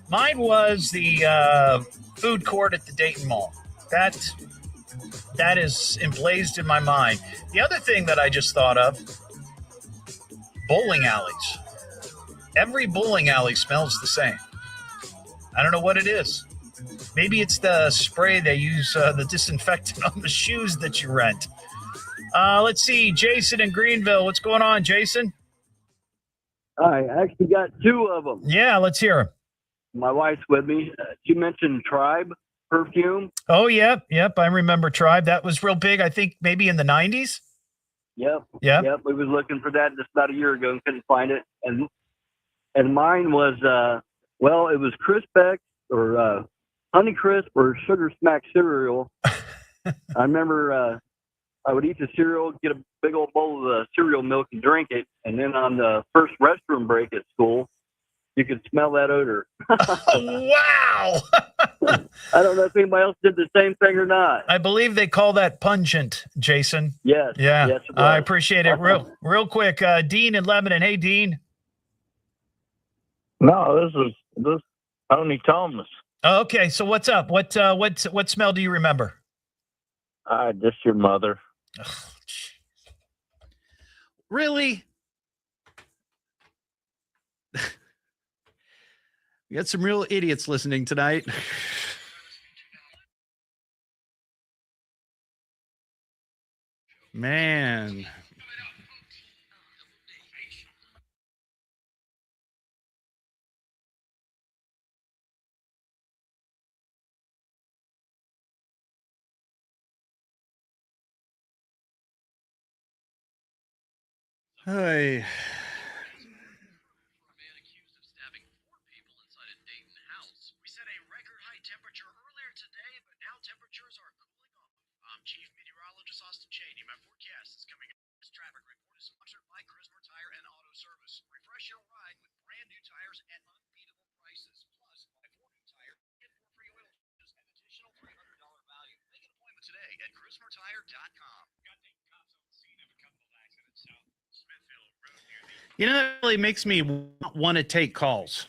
Mine was the food court at the Dayton Mall. That is emblazed in my mind. The other thing that I just thought of, bowling alleys. Every bowling alley smells the same. I don't know what it is. Maybe it's the spray they use, the disinfectant on the shoes that you rent. Let's see, Jason in Greenville. What's going on, Jason? I actually got two of them. Yeah, let's hear them. My wife's with me. She mentioned Tribe perfume. Oh, yep. I remember Tribe. That was real big, I think, maybe in the 90s. Yep. Yep. We was looking for that just about a year ago and couldn't find it. And mine was, it was Crispec or Honey Crisp or Sugar Smack cereal. I remember I would eat the cereal, get a big old bowl of cereal milk and drink it. And then on the first restroom break at school, you could smell that odor. Wow. I don't know if anybody else did the same thing or not. I believe they call that pungent, Jason. Yes. Yeah. Yes, I appreciate it. Real quick. Dean in Lebanon. Hey, Dean. No, this is Tony Thomas. Okay. So what's up? What smell do you remember? Just your mother. Really? We got some real idiots listening tonight. Man. Hey. You know, that really makes me want to take calls.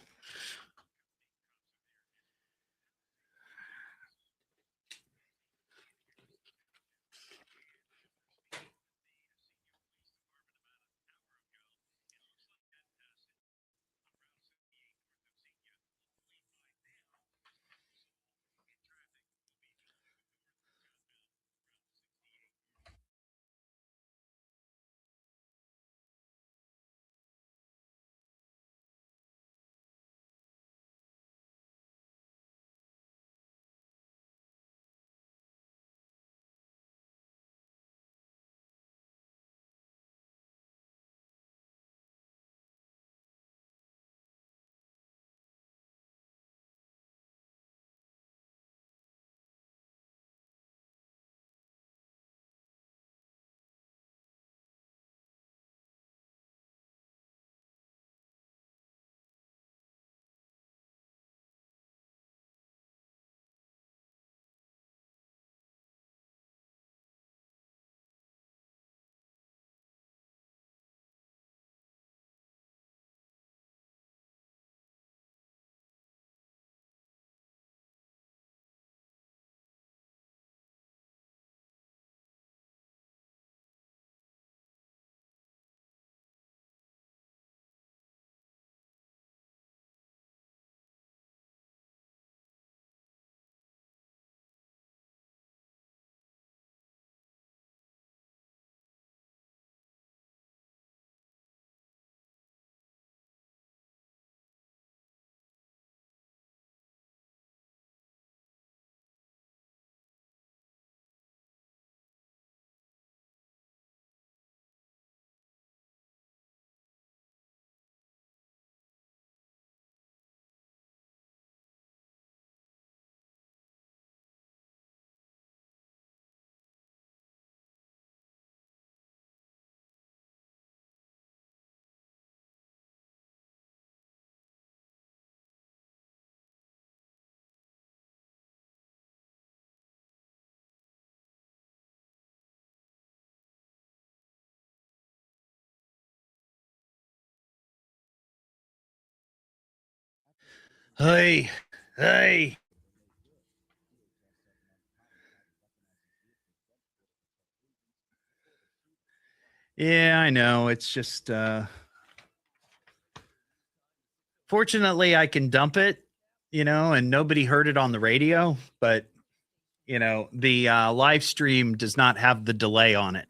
Hey. Yeah, I know. It's just fortunately I can dump it, and nobody heard it on the radio, but the live stream does not have the delay on it.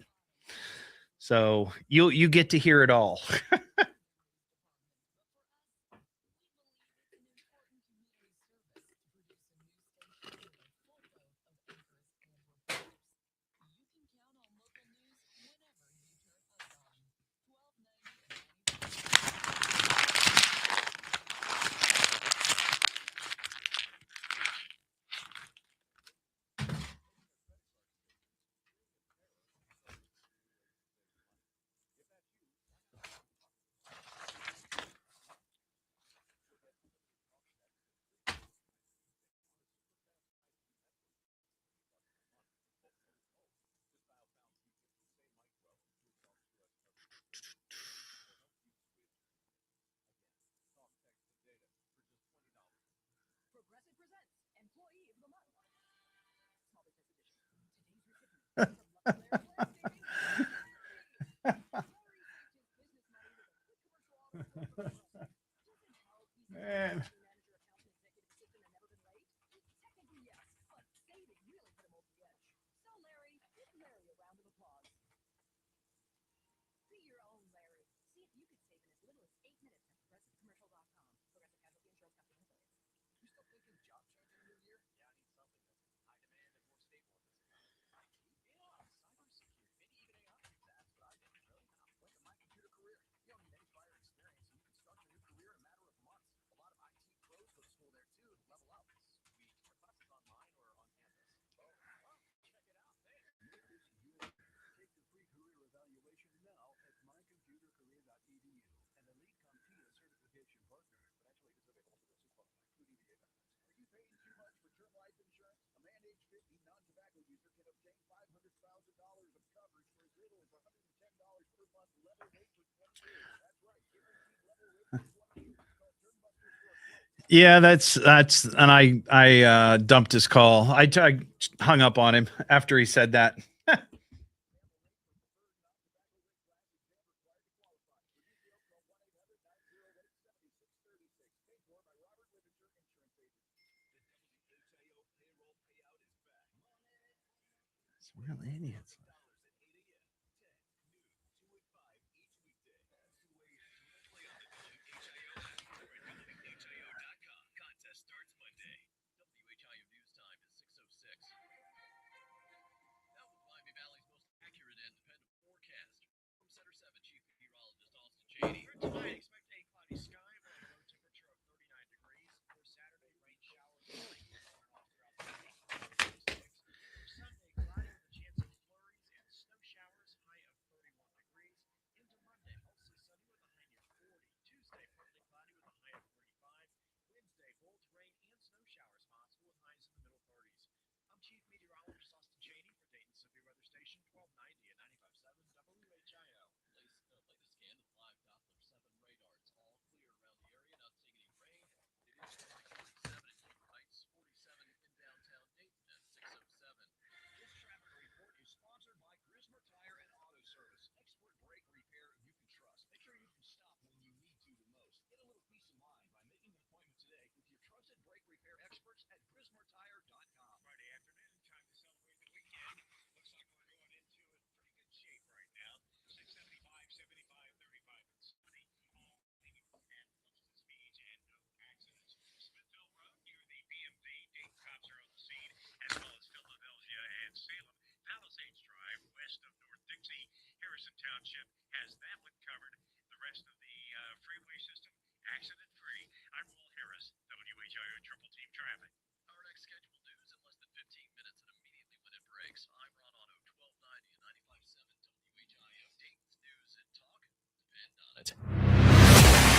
So you get to hear it all. Yeah, that's and I dumped his call. I hung up on him after he said that. Real idiots.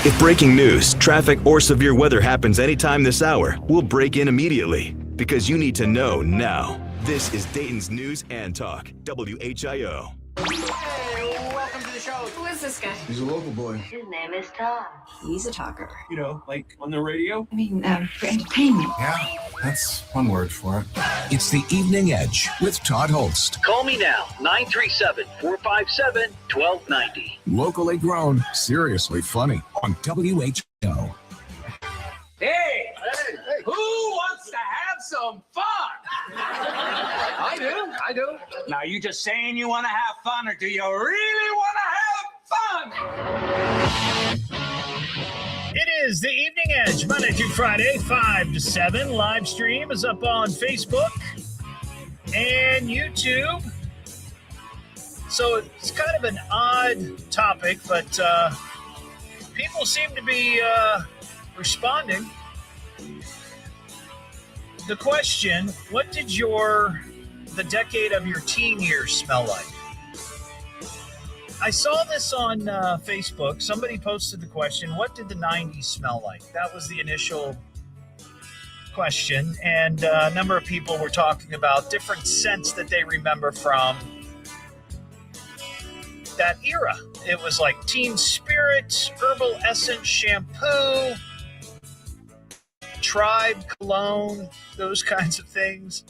If breaking news, traffic, or severe weather happens anytime this hour, we'll break in immediately because you need to know now. This is Dayton's News and Talk, WHIO. Hey, welcome to the show. Who is this guy? He's a local boy. His name is Todd. He's a talker. You know, like on the radio? I mean, for entertainment. Yeah, that's one word for it. It's the Evening Edge with Todd Hollst. Call me now, 937-457-1290. Locally grown, seriously funny on WHIO. Hey, who wants to have some fun? I do. Now, you just saying you want to have fun, or do you really want to have fun? It is the Evening Edge, Monday through Friday, 5 to 7. Live stream is up on Facebook and YouTube. So it's kind of an odd topic, but people seem to be responding. The question, what did the decade of your teen years smell like? I saw this on Facebook. Somebody posted the question, what did the 90s smell like? That was the initial question. And a number of people were talking about different scents that they remember from that era. It was like Teen Spirit, Herbal Essence shampoo, Tribe cologne, those kinds of things.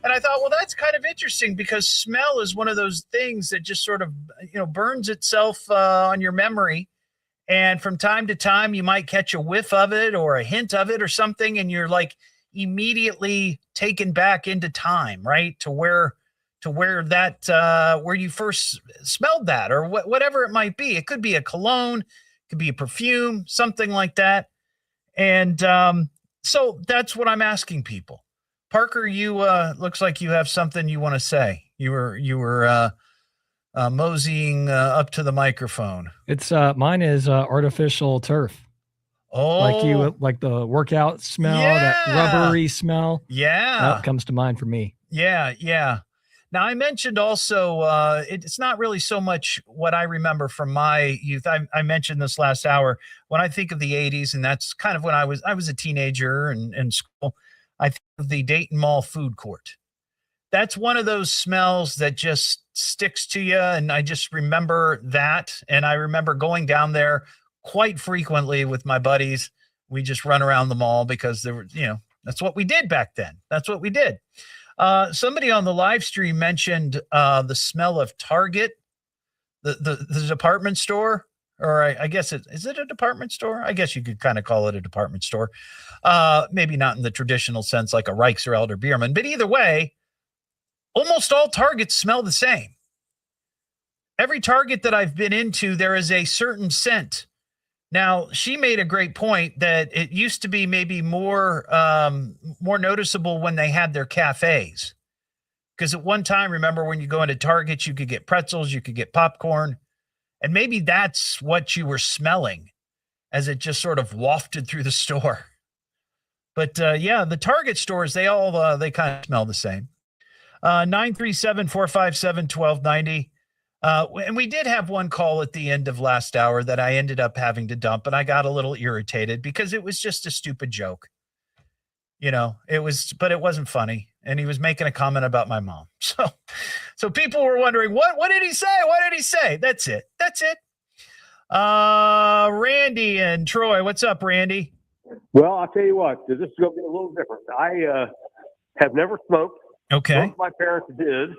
And I thought, well, that's kind of interesting because smell is one of those things that just sort of, burns itself on your memory. And from time to time, you might catch a whiff of it or a hint of it or something. And you're like immediately taken back into time, right? To where you first smelled that or whatever it might be. It could be a cologne, it could be a perfume, something like that. And so that's what I'm asking people. Parker, you looks like you have something you want to say. You were moseying up to the microphone. It's mine is artificial turf. Oh, like the workout smell, yeah. That rubbery smell. Yeah, that comes to mind for me. Yeah. Now I mentioned also it's not really so much what I remember from my youth. I mentioned this last hour when I think of the 80s, and that's kind of when I was a teenager and in school. I think of the Dayton Mall food court. that's one of those smells that just sticks to you. And I just remember that. And I remember going down there quite frequently with my buddies. We just run around the mall because there were, that's what we did back then. That's what we did. Somebody on the live stream mentioned the smell of Target, the department store, or I guess is it a department store? I guess you could kind of call it a department store. Maybe not in the traditional sense like a Reichs or Elder Beerman, but either way, almost all Targets smell the same. Every Target that I've been into, there is a certain scent. Now, she made a great point that it used to be maybe more noticeable when they had their cafes. Because at one time, remember when you go into Target, you could get pretzels, you could get popcorn. And maybe that's what you were smelling as it just sort of wafted through the store. But yeah, the Target stores, they kind of smell the same. 937-457-1290. And we did have one call at the end of last hour that I ended up having to dump, and I got a little irritated because it was just a stupid joke. But it wasn't funny. And he was making a comment about my mom. So people were wondering, what did he say? What did he say? That's it. Randy and Troy, what's up, Randy? Well, I'll tell you what, this is going to be a little different. I have never smoked. Okay. Both my parents did.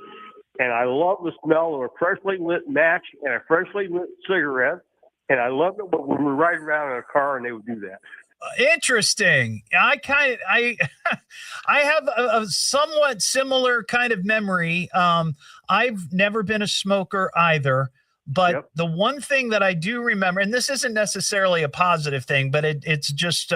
And I love the smell of a freshly lit match and a freshly lit cigarette. And I loved it when we were riding around in a car and they would do that. Interesting. I have a somewhat similar kind of memory. I've never been a smoker either, but the one thing that I do remember, and this isn't necessarily a positive thing, but it's just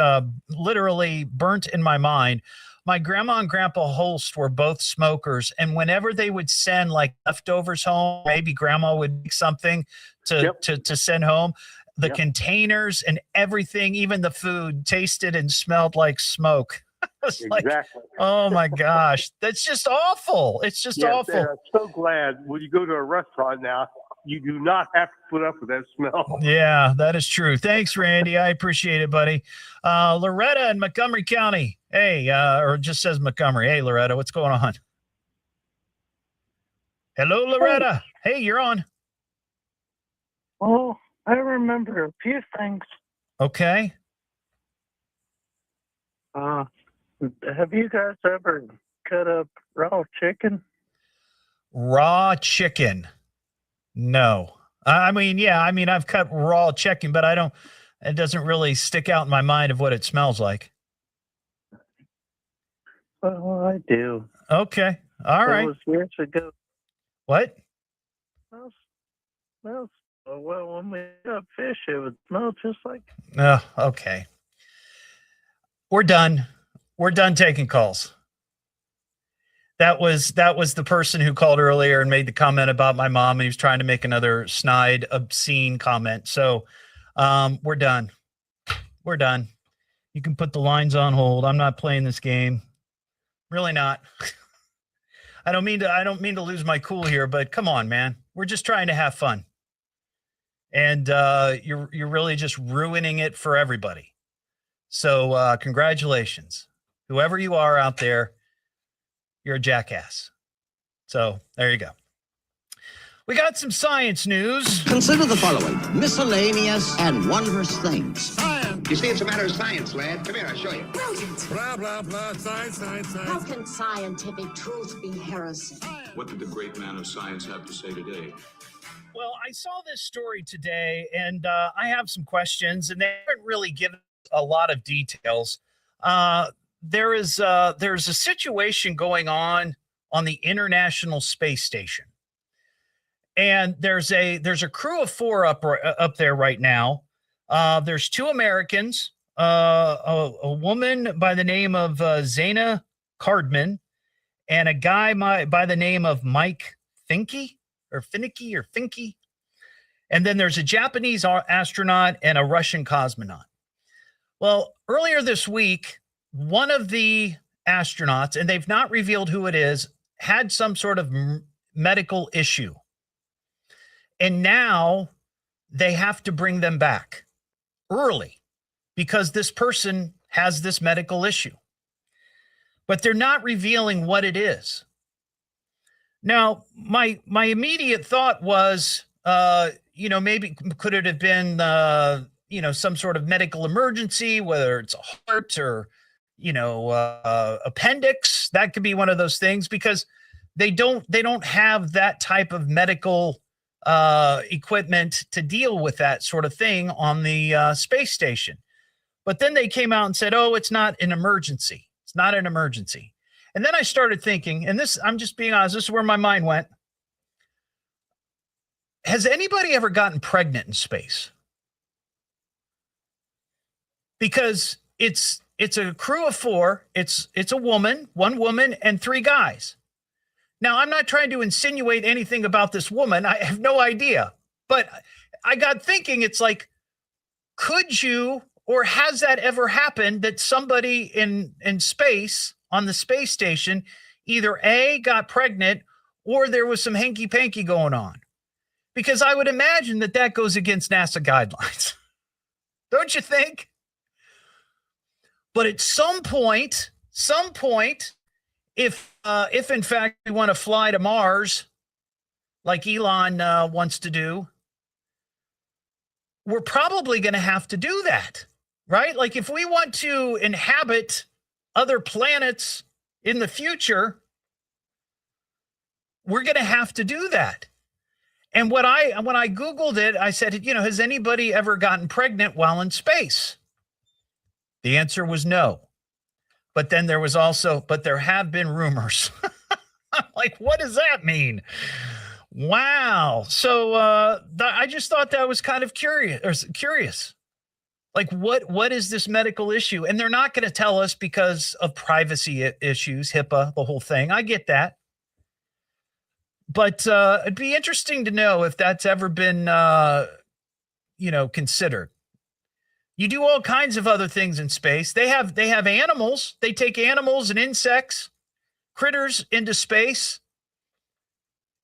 literally burnt in my mind. My grandma and grandpa Hollst were both smokers. And whenever they would send like leftovers home, maybe grandma would make something to send home, the containers and everything, even the food tasted and smelled like smoke. Exactly. Oh my gosh. That's just awful. It's just awful. I'm so glad when you go to a restaurant now, you do not have to put up with that smell. Yeah, that is true. Thanks, Randy. I appreciate it, buddy. Loretta in Montgomery County. Hey, or it just says Montgomery. Hey, Loretta, what's going on? Hello, Loretta. Hey, you're on. Oh, I remember a few things. Okay. Have you guys ever cut up raw chicken? Raw chicken. No. I've cut raw chicken, but it doesn't really stick out in my mind of what it smells like. Well, I do. Okay. All right. It was years ago. What? Well, when we got fish, it would smell just like. Oh, okay. We're done. We're done taking calls. That was the person who called earlier and made the comment about my mom. And he was trying to make another snide, obscene comment. So we're done. We're done. You can put the lines on hold. I'm not playing this game. Really not. I don't mean to lose my cool here, but come on, man. We're just trying to have fun. And you're really just ruining it for everybody. So congratulations. Whoever you are out there, you're a jackass. So there you go. We got some science news. Consider the following: miscellaneous and wondrous things. Science. You see, it's a matter of science, lad. Come here, I'll show you. Brilliant. Blah, blah, blah. Science. How can scientific truth be heresy? What did the great man of science have to say today? Well, I saw this story today, and I have some questions, and they haven't really given a lot of details. There's a situation going on the International Space Station, and there's a crew of 4 up there right now. There's 2 Americans, a woman by the name of Zaina Cardman, and a guy by the name of Mike Finke. And then there's a Japanese astronaut and a Russian cosmonaut. Well, earlier this week, one of the astronauts, and they've not revealed who it is, had some sort of medical issue. And now they have to bring them back early because this person has this medical issue. But they're not revealing what it is. Now, my immediate thought was, maybe could it have been, some sort of medical emergency, whether it's a heart or, appendix. That could be one of those things, because they don't have that type of medical equipment to deal with that sort of thing on the space station. But then they came out and said, oh, it's not an emergency. It's not an emergency. And then I started thinking, and this, I'm just being honest, this is where my mind went. Has anybody ever gotten pregnant in space? Because it's a crew of 4. It's a woman, 1 woman, and 3 guys. Now, I'm not trying to insinuate anything about this woman. I have no idea. But I got thinking, it's like, could you, or has that ever happened, that somebody in space, on the space station, either A, got pregnant, or there was some hanky-panky going on? Because I would imagine that goes against NASA guidelines. Don't you think? But at some point, if in fact we want to fly to Mars, like Elon wants to do, we're probably going to have to do that, right? Like if we want to inhabit other planets in the future, we're going to have to do that. And when I Googled it, I said, has anybody ever gotten pregnant while in space? The answer was no. But then there was also, but there have been rumors. I'm like, what does that mean? Wow. So I just thought that was kind of curious. Like, what is this medical issue? And they're not going to tell us because of privacy issues, HIPAA, the whole thing. I get that. But it'd be interesting to know if that's ever been, considered. You do all kinds of other things in space. They have animals. They take animals and insects, critters into space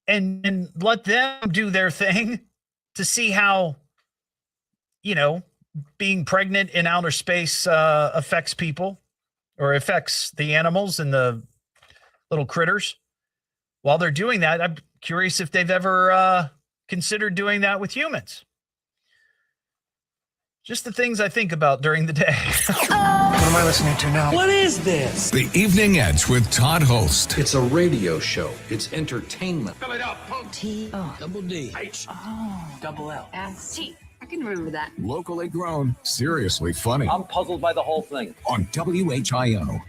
and let them do their thing to see how, being pregnant in outer space affects people, or affects the animals and the little critters. While they're doing that, I'm curious if they've ever considered doing that with humans. Just the things I think about during the day. What am I listening to now? What is this? The Evening Edge with Todd Hollst. It's a radio show. It's entertainment. Spell it out, punk. T-double-D. H-double-L. S-T. I can remember that. Locally grown, seriously funny. I'm puzzled by the whole thing. On WHIO.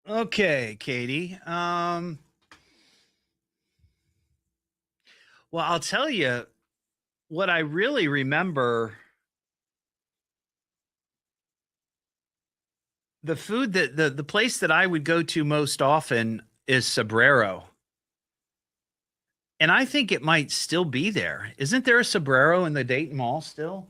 Okay, Katie. Well, I'll tell you what I really remember The food that the place that I would go to most often is Sombrero. And I think it might still be there. Isn't there a Sombrero in the Dayton Mall still?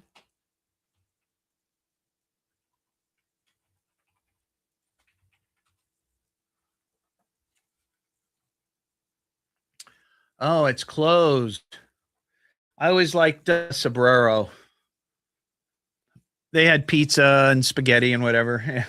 Oh, it's closed. I always liked Sombrero. They had pizza and spaghetti and whatever.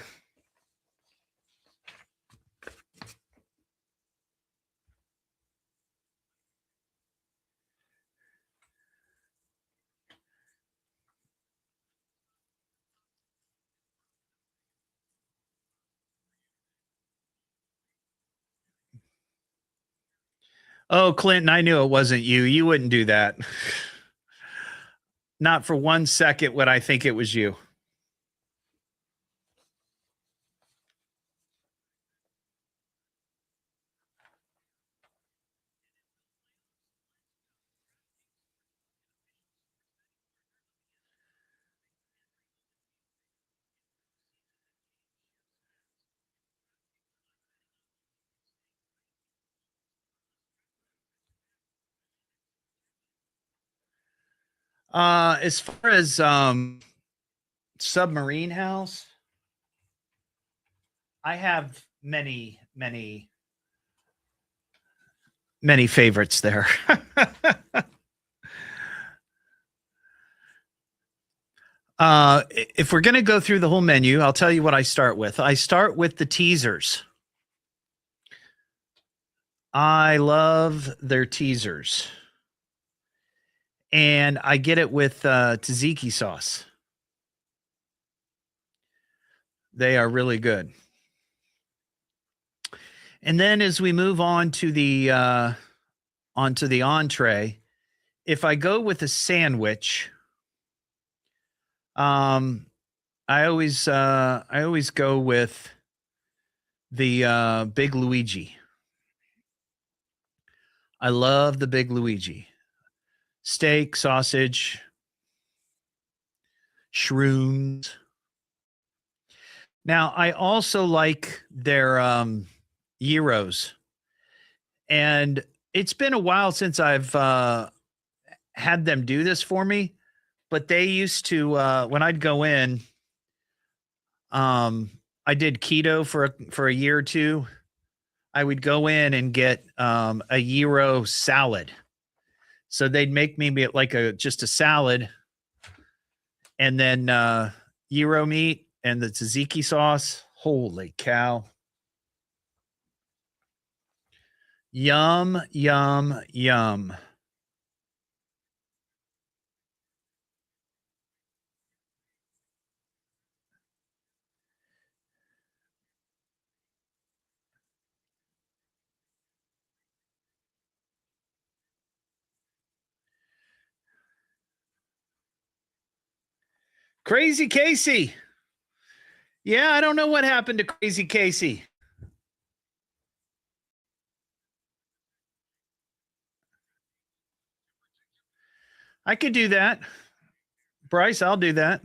Oh, Clinton, I knew it wasn't you. You wouldn't do that. Not for 1 second would I think it was you. As far as Submarine House, I have many favorites there. If we're going to go through the whole menu, I'll tell you what I start with. I start with the teasers. I love their teasers. And I get it with tzatziki sauce. They are really good. And then as we move on to the entree, if I go with a sandwich, I always go with the Big Luigi. I love the Big Luigi. Steak, sausage, shrooms. Now, I also like their gyros. And it's been a while since I've had them do this for me, but they used to, when I'd go in, I did keto for a year or two. I would go in and get a gyro salad. So they'd make me like just a salad, and then gyro meat and the tzatziki sauce. Holy cow. Yum, yum, yum. Crazy Casey. Yeah, I don't know what happened to Crazy Casey. I could do that. Bryce, I'll do that.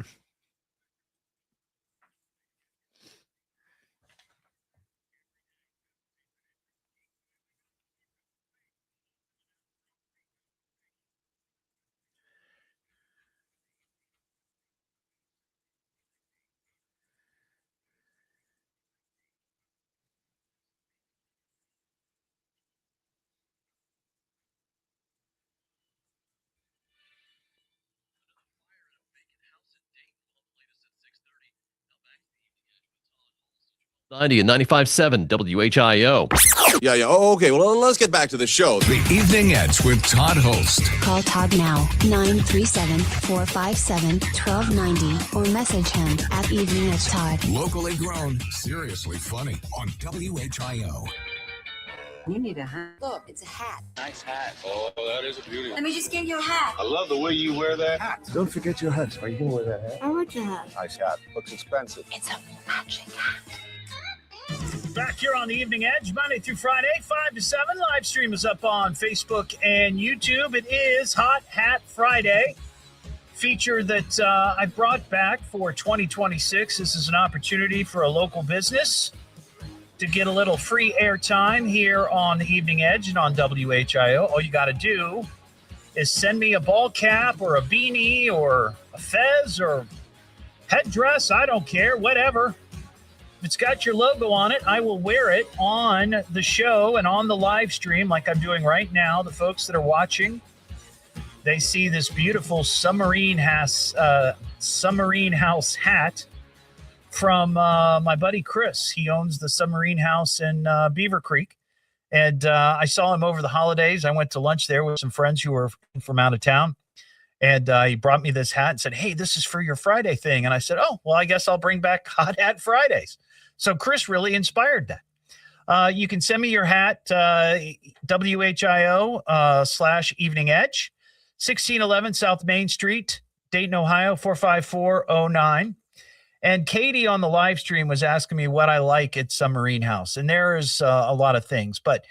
'90 and 95.7 WHIO. Yeah. Oh, okay. Well, let's get back to the show. The Evening Edge with Todd Hollst. Call Todd now, 937-457-1290, or message him at Evening Edge Todd. Locally grown, seriously funny on WHIO. You need a hat. Look, it's a hat. Nice hat. Oh, that is a beauty. Let me just give you a hat. I love the way you wear that hat. Don't forget your hat. Are you going to wear that hat? I want your hat. Nice hat. Looks expensive. It's a matching hat. Back here on the Evening Edge, Monday through Friday, 5 to 7. Live stream is up on Facebook and YouTube. It is Hot Hat Friday. feature that I brought back for 2026. This is an opportunity for a local business to get a little free airtime here on the Evening Edge and on WHIO. All you got to do is send me a ball cap or a beanie or a fez or headdress. I don't care, whatever. If it's got your logo on it, I will wear it on the show and on the live stream like I'm doing right now. The folks that are watching, they see this beautiful submarine house hat from my buddy Chris. He owns the submarine house in Beaver Creek. And I saw him over the holidays. I went to lunch there with some friends who were from out of town. And he brought me this hat and said, hey, this is for your Friday thing. And I said, oh, well, I guess I'll bring back Hot Hat Fridays. So Chris really inspired that. You can send me your hat, WHIO /Evening Edge, 1611 South Main Street, Dayton, Ohio, 45409. And Katie on the live stream was asking me what I like at Submarine House. And there is a lot of things. But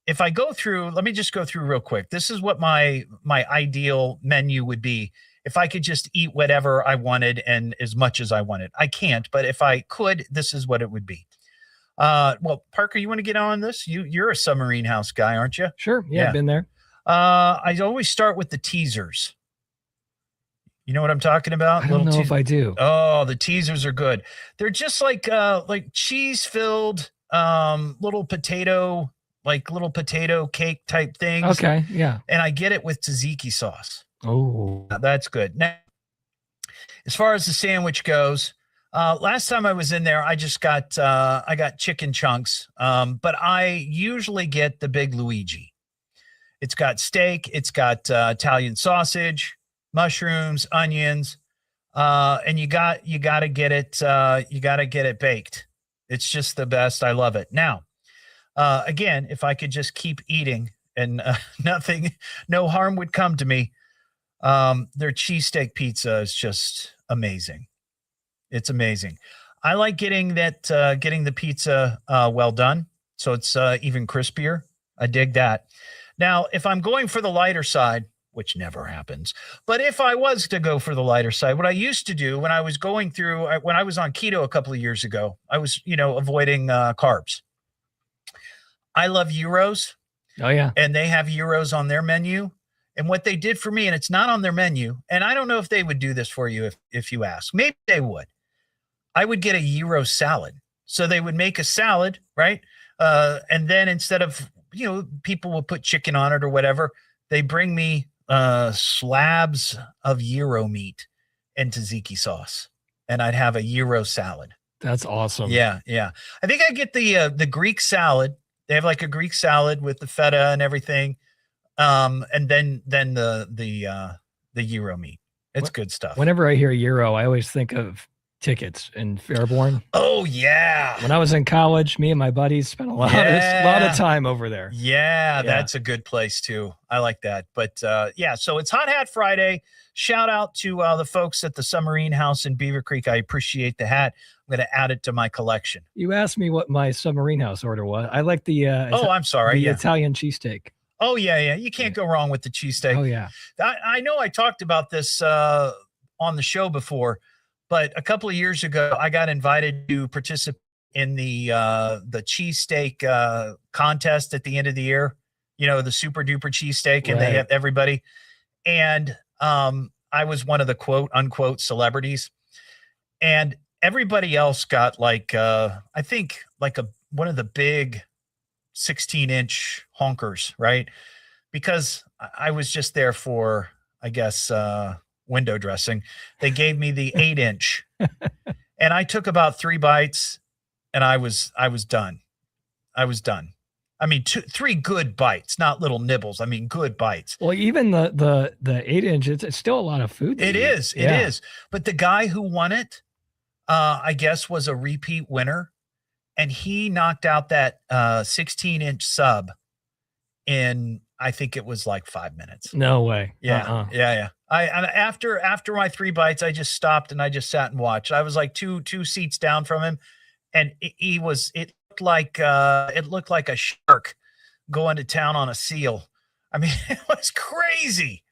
if I go through, let me just go through real quick. This is what my ideal menu would be. If I could just eat whatever I wanted and as much as I wanted. I can't, but if I could, this is what it would be. Well, Parker, you want to get on this? You're a Submarine House guy, aren't you? Sure. Yeah, I've been there. I always start with the teasers. You know what I'm talking about? I don't know if I do. Oh, the teasers are good. They're just like cheese-filled little potato cake type things. Okay, yeah. And I get it with tzatziki sauce. Oh, that's good. Now, as far as the sandwich goes, last time I was in there, I got chicken chunks, but I usually get the Big Luigi. It's got steak, it's got Italian sausage, mushrooms, onions, and you got to get it baked. It's just the best. I love it. Now, again, if I could just keep eating and no harm would come to me. Their cheesesteak pizza is just amazing. It's amazing. I like getting the pizza well done, so it's even crispier. I dig that. Now, if I'm going for the lighter side, which never happens, but if I was to go for the lighter side, what I used to do when I was on keto a couple of years ago, I was, avoiding carbs. I love gyros. Oh yeah. And they have gyros on their menu. And what they did for me, and it's not on their menu, and I don't know if they would do this for you if you ask. Maybe they would. I would get a gyro salad. So they would make a salad, right? And then instead of, people will put chicken on it or whatever, they bring me slabs of gyro meat and tzatziki sauce, and I'd have a gyro salad. That's awesome. Yeah, yeah. I think I get the Greek salad. They have like a Greek salad with the feta and everything. And then the gyro meat. It's good stuff. Whenever I hear gyro, I always think of tickets in Fairborn. Oh yeah. When I was in college, me and my buddies spent a lot of time over there. Yeah, that's a good place too. I like that. But so it's Hot Hat Friday. Shout out to the folks at the Submarine House in Beaver Creek. I appreciate the hat. I'm going to add it to my collection. You asked me what my Submarine House order was. I like the I'm sorry. The Italian cheesesteak. Oh, yeah. You can't go wrong with the cheesesteak. Oh, yeah. I know I talked about this on the show before, but a couple of years ago, I got invited to participate in the cheesesteak contest at the end of the year, the super duper cheesesteak, and they have everybody. And I was one of the quote unquote celebrities, and everybody else got I think one of the big 16-inch honkers, right? Because I was just there for, I guess, window dressing. They gave me the 8-inch, and I took about 3 bites, and I was done. I was done. I mean, 3 good bites, not little nibbles. I mean, good bites. Well, even the 8-inch, it's still a lot of food. It is. It is. But the guy who won it, I guess, was a repeat winner. And he knocked out that 16-inch sub in, I think it was like 5 minutes. No way. Yeah. Yeah. After my 3 bites, I just stopped and I just sat and watched. I was like two seats down from him, and it looked like a shark going to town on a seal. I mean, it was crazy.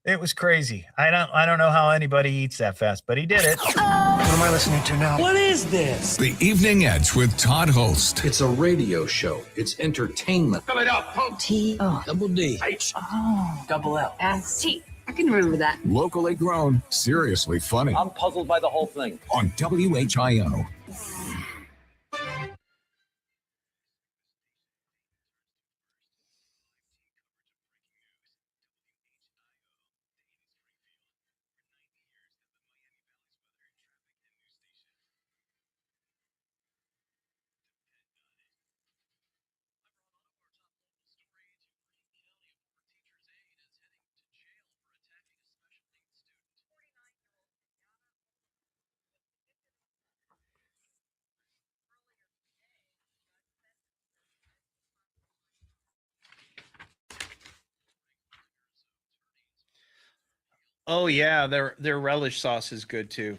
It was crazy. I don't know how anybody eats that fast, but he did it. What am I listening to now? What is this? The Evening Edge with Todd Hollst. It's a radio show. It's entertainment. Spell it out, punk. T-O. Double D. H. Oh, double L. S-T. I can remember that. Locally grown, seriously funny. I'm puzzled by the whole thing. On WHIO. Oh yeah, their relish sauce is good too.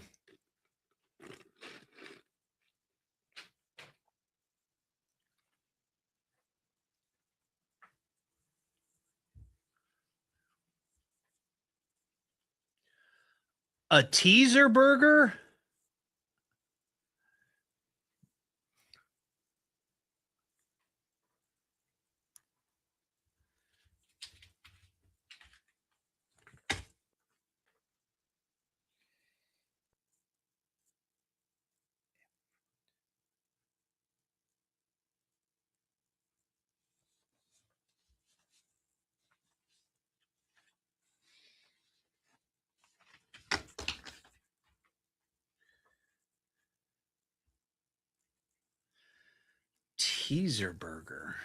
A teaser burger? Teaser burger.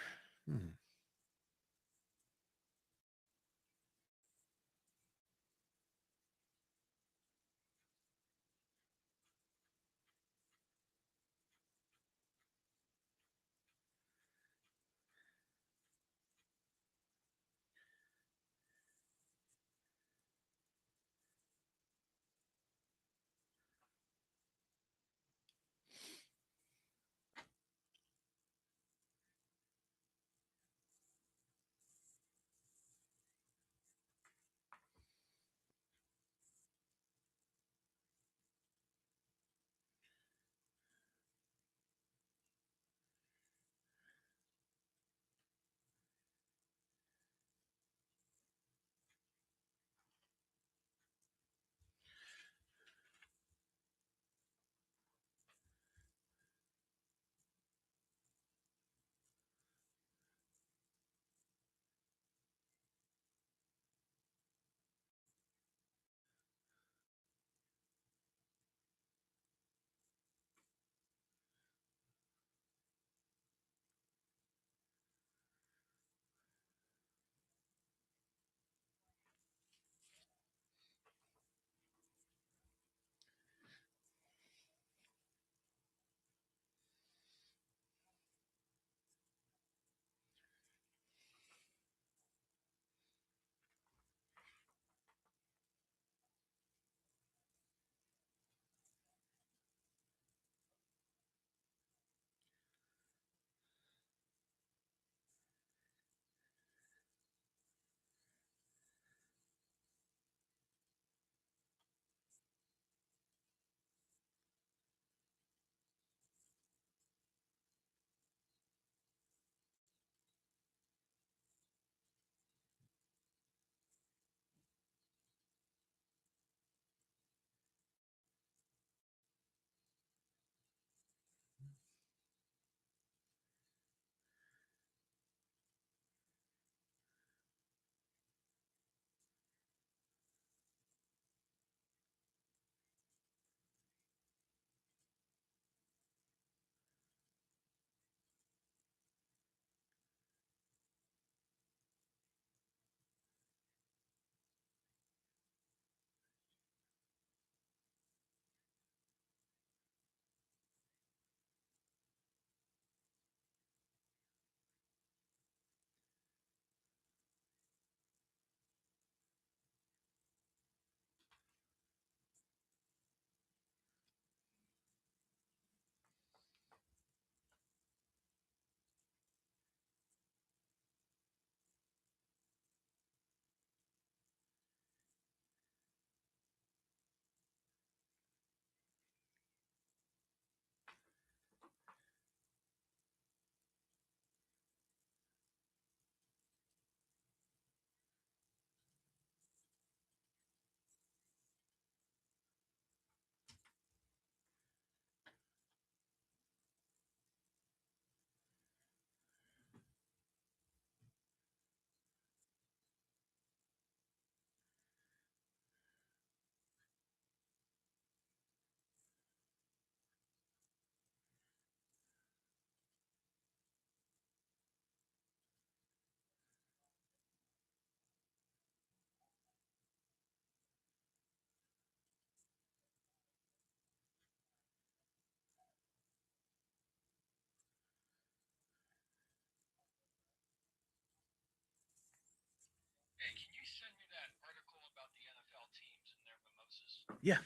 Yeah.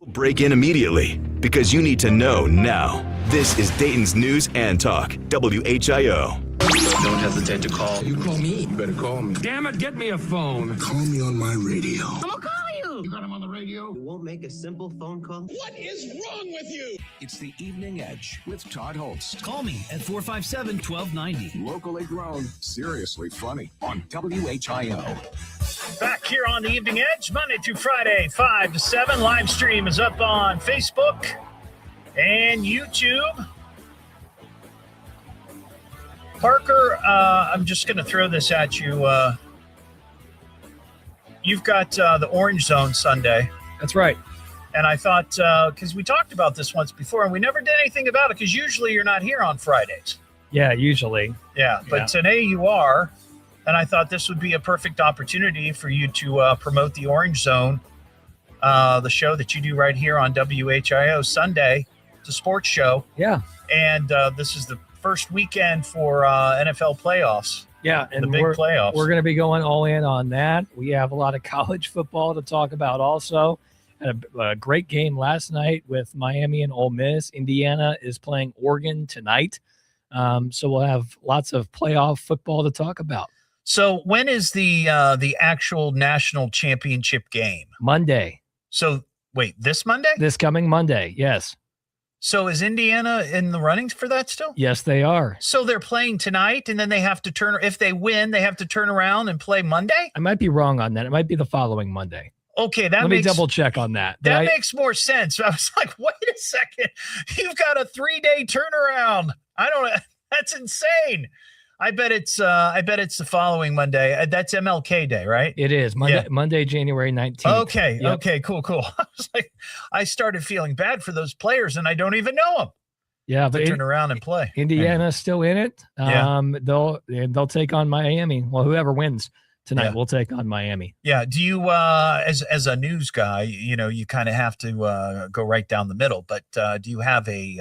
Break in immediately because you need to know now. This is Dayton's News and Talk, WHIO. Don't hesitate to call. You call me. You better call me. Damn it, get me a phone. Call me on my radio. I'm gonna call you. You got him on the radio? You won't make a simple phone call? What is wrong with you? It's the Evening Edge with Todd Hollst. Call me at 457-1290. Locally grown, seriously funny on WHIO. Back here on the Evening Edge, Monday through Friday, 5 to 7. Live stream is up on Facebook and YouTube. Parker, I'm just going to throw this at you. You've got the Orange Zone Sunday. That's right. And I thought, because we talked about this once before, and we never did anything about it, because usually you're not here on Fridays. Yeah, usually. Yeah, but today you are. And I thought this would be a perfect opportunity for you to promote the Orange Zone, the show that you do right here on WHIO Sunday. It's a sports show. Yeah. And this is the first weekend for NFL playoffs. Yeah, and the big playoffs. We're going to be going all in on that. We have a lot of college football to talk about also. Had a great game last night with Miami and Ole Miss. Indiana is playing Oregon tonight. So we'll have lots of playoff football to talk about. So when is the actual national championship game? Monday. So wait, this Monday? This coming Monday, yes. So is Indiana in the running for that still? Yes, they are. So they're playing tonight, and then they have to if they win, they have to turn around and play Monday? I might be wrong on that. It might be the following Monday. Okay, Let me double check on that. That makes more sense. I was like, wait a second. You've got a 3-day turnaround. That's insane. I bet it's the following Monday. That's MLK Day, right? It is Monday, January 19th. Okay. Yep. Okay, cool. I was like, I started feeling bad for those players, and I don't even know them. Yeah, but turn around and play. Indiana's still in it. They'll take on Miami. Well, whoever wins tonight will take on Miami. Yeah. Do you, as a news guy, you kind of have to go right down the middle. But do you have a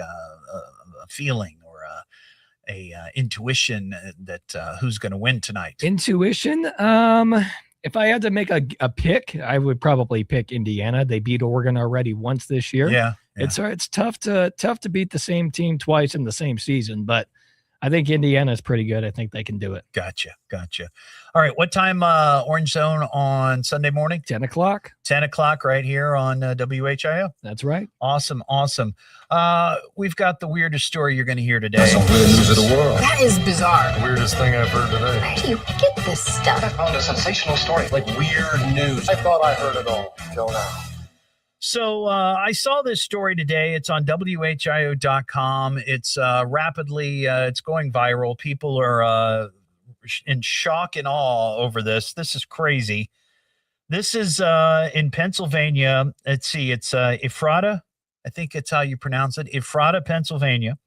feeling or a intuition that who's going to win tonight? Intuition. If I had to make a pick, I would probably pick Indiana. They beat Oregon already once this year. Yeah. It's tough to beat the same team twice in the same season, but I think Indiana is pretty good. I think they can do it. Gotcha. All right. What time Orange Zone on Sunday morning? 10 o'clock. 10 o'clock right here on WHIO. That's right. Awesome. We've got the weirdest story you're going to hear today. That's some weird news of the world. That is bizarre. The weirdest thing I've heard today. Where do you get this stuff? I found a sensational story, like weird news. I thought I heard it all till now. So I saw this story today. It's on WHIO.com. It's rapidly, it's going viral. People are in shock and awe over this. This is crazy. This is in Pennsylvania. Let's see. It's Ephrata. I think it's how you pronounce it. Ephrata, Pennsylvania.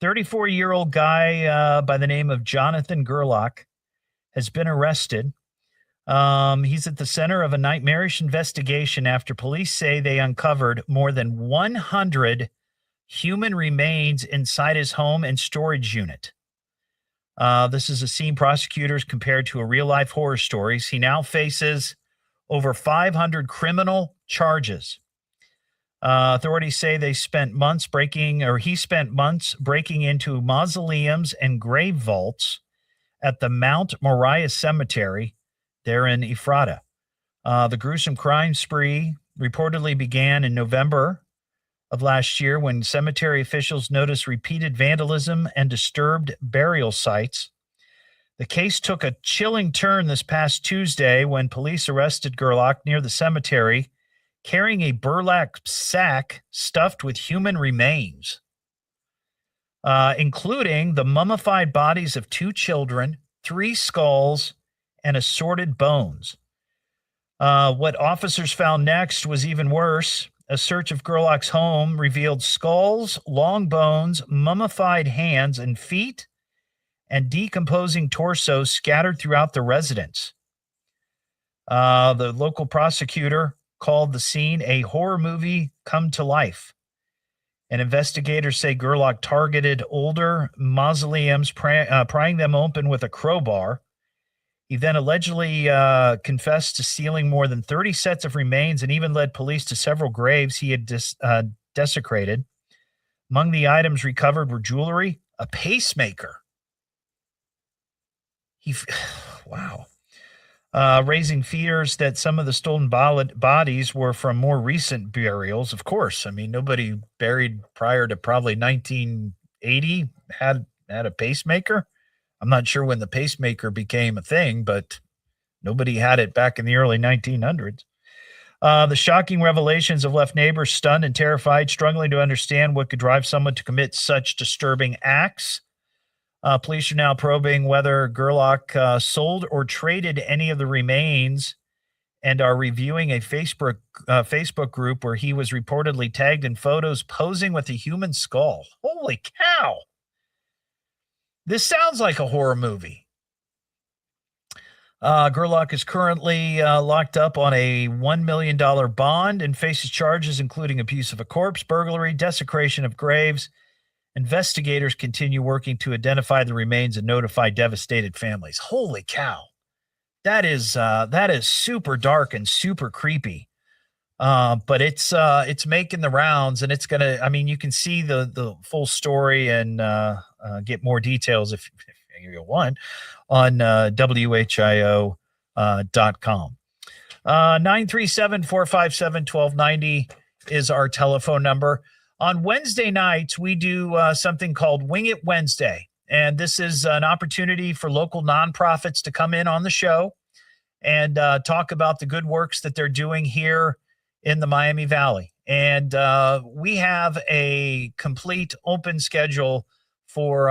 34-year-old guy by the name of Jonathan Gerlach has been arrested. He's at the center of a nightmarish investigation after police say they uncovered more than 100 human remains inside his home and storage unit. This is a scene prosecutors compared to a real-life horror stories. He now faces over 500 criminal charges. Authorities say he spent months breaking into mausoleums and grave vaults at the Mount Moriah Cemetery there in Ephrata. The gruesome crime spree reportedly began in November of last year when cemetery officials noticed repeated vandalism and disturbed burial sites. The case took a chilling turn this past Tuesday when police arrested Gerlach near the cemetery, carrying a burlap sack stuffed with human remains, including the mummified bodies of 2 children, 3 skulls, and assorted bones. What officers found next was even worse. A search of Gerlach's home revealed skulls, long bones, mummified hands and feet, and decomposing torsos scattered throughout the residence. The local prosecutor called the scene a horror movie come to life. And investigators say Gerlach targeted older mausoleums, prying them open with a crowbar. He then allegedly confessed to stealing more than 30 sets of remains and even led police to several graves he had desecrated. Among the items recovered were jewelry, a pacemaker. Wow. Raising fears that some of the stolen bodies were from more recent burials. Of course, I mean, nobody buried prior to probably 1980 had a pacemaker. I'm not sure when the pacemaker became a thing, but nobody had it back in the early 1900s. The shocking revelations have left neighbors stunned and terrified, struggling to understand what could drive someone to commit such disturbing acts. Police are now probing whether Gerlach sold or traded any of the remains and are reviewing a Facebook group where he was reportedly tagged in photos posing with a human skull. Holy cow. This sounds like a horror movie. Gerlach is currently locked up on a $1 million bond and faces charges including abuse of a corpse, burglary, desecration of graves. Investigators continue working to identify the remains and notify devastated families. Holy cow. That is super dark and super creepy. But it's making the rounds, and it's gonna, I mean, you can see the full story and get more details if you want on WHIO.com. 937-457-1290 is our telephone number. On Wednesday nights, we do something called Wing It Wednesday. And this is an opportunity for local nonprofits to come in on the show and talk about the good works that they're doing here in the Miami Valley. And we have a complete open schedule for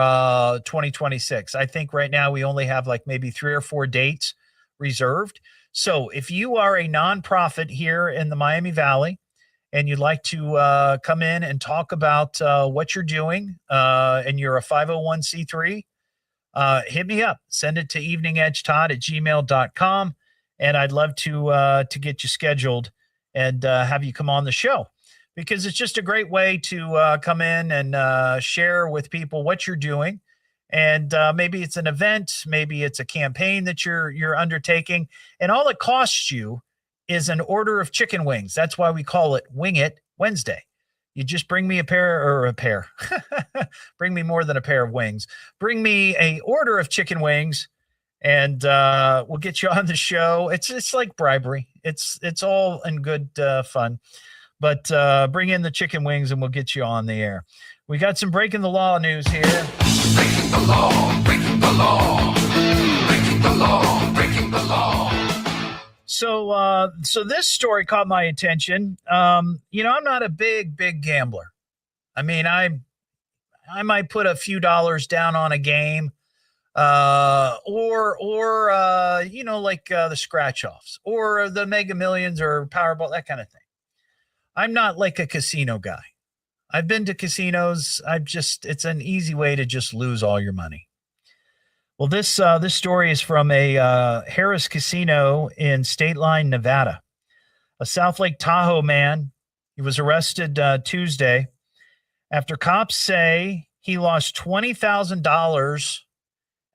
2026. I think right now we only have like maybe 3 or 4 dates reserved. So if you are a nonprofit here in the Miami Valley, and you'd like to come in and talk about what you're doing, and you're a 501c3, hit me up. Send it to eveningedgetodd@gmail.com, and I'd love to get you scheduled and have you come on the show, because it's just a great way to come in and share with people what you're doing. And maybe it's an event, maybe it's a campaign that you're undertaking, and all it costs you is an order of chicken wings. That's why we call it Wing It Wednesday. You just bring me a pair. Bring me more than a pair of wings. Bring me a order of chicken wings, and we'll get you on the show. It's like bribery. It's all in good fun. But bring in the chicken wings, and we'll get you on the air. We got some breaking the law news here. Breaking the law, breaking the law, breaking the law, breaking the law. So this story caught my attention. I'm not a big gambler. I mean, I might put a few dollars down on a game, or the scratch offs or the Mega Millions or Powerball, that kind of thing. I'm not like a casino guy. I've been to casinos. It's an easy way to just lose all your money. Well, this story is from a Harris Casino in State Line, Nevada. A South Lake Tahoe man, he was arrested Tuesday after cops say he lost $20,000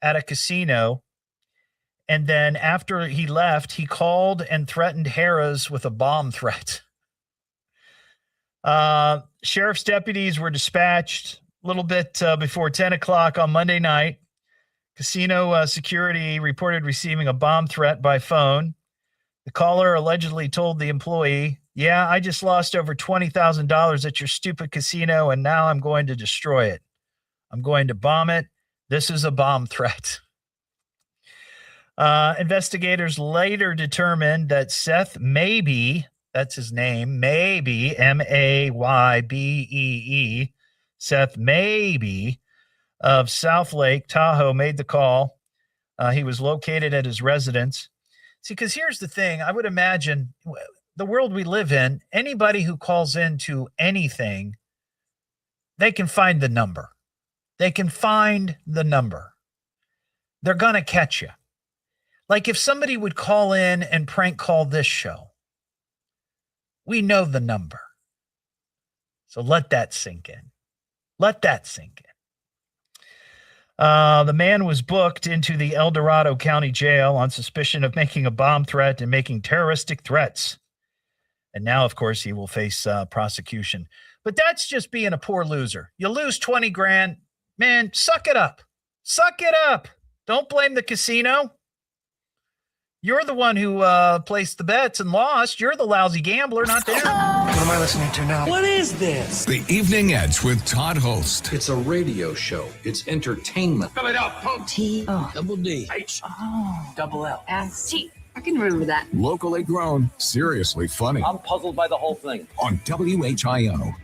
at a casino, And then after he left, he called and threatened Harrah's with a bomb threat. Sheriff's deputies were dispatched a little bit before 10 o'clock on Monday night. Casino security reported receiving a bomb threat by phone. The caller allegedly told the employee, "Yeah, I just lost over $20,000 at your stupid casino, and now I'm going to destroy it. I'm going to bomb it. This is a bomb threat." Investigators later determined that Seth Maybee, that's his name, Maybee, Maybee, Seth Maybee of South Lake Tahoe made the call. He was located at his residence. See, because here's the thing. I would imagine the world we live in, anybody who calls into anything, they can find the number. They can find the number. They're going to catch you. Like if somebody would call in and prank call this show, we know the number. So let that sink in. Let that sink in. The man was booked into the El Dorado County Jail on suspicion of making a bomb threat and making terroristic threats. And now, of course, he will face prosecution. But that's just being a poor loser. You lose 20 grand. Man, suck it up. Suck it up. Don't blame the casino. You're the one who placed the bets and lost. You're the lousy gambler, not them. What am I listening to now? What is this? The Evening Edge with Todd Hollst. It's a radio show. It's entertainment. Fill it up. Double D. Double L. S-T. I can remember that. Locally grown, seriously funny. I'm puzzled by the whole thing. On WHIO.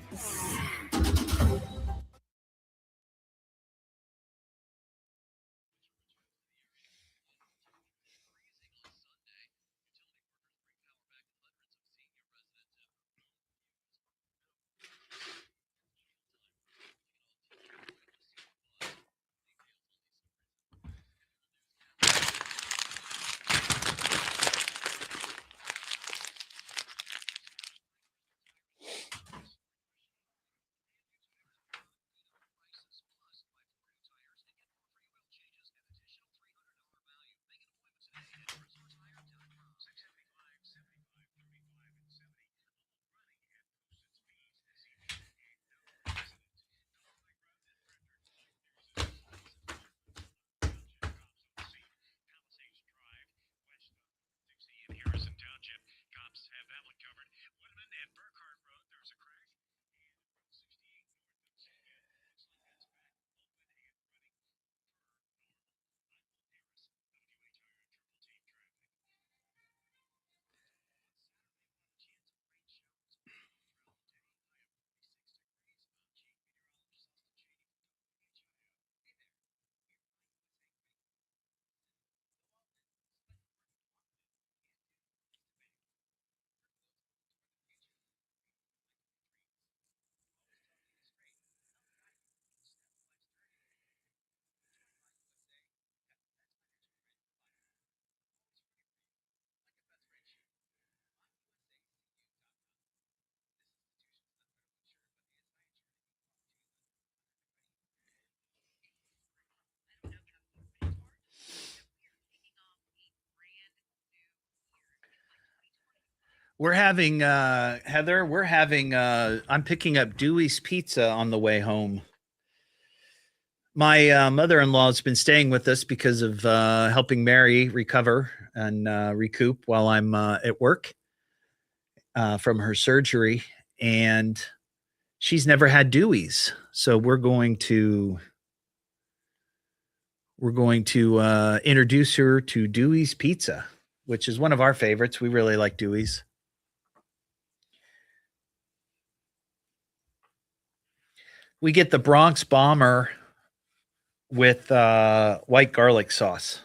We're having, Heather, I'm picking up Dewey's Pizza on the way home. My mother-in-law has been staying with us because of helping Mary recover and recoup while I'm at work from her surgery. And she's never had Dewey's. So we're going to introduce her to Dewey's Pizza, which is one of our favorites. We really like Dewey's. We get the Bronx Bomber with white garlic sauce.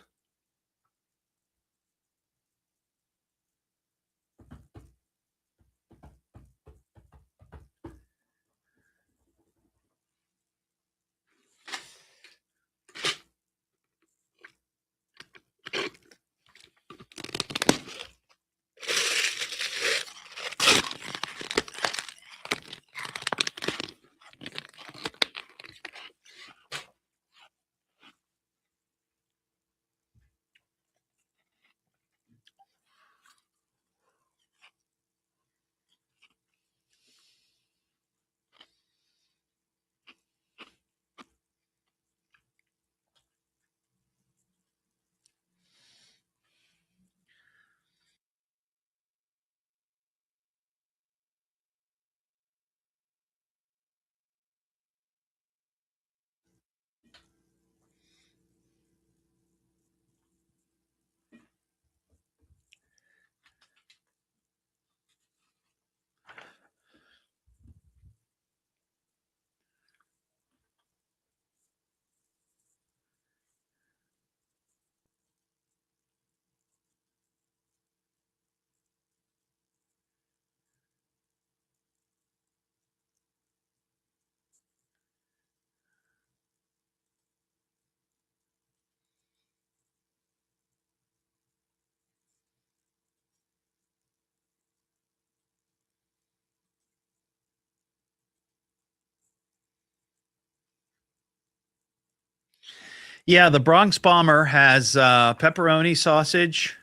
Yeah, the Bronx Bomber has pepperoni, sausage,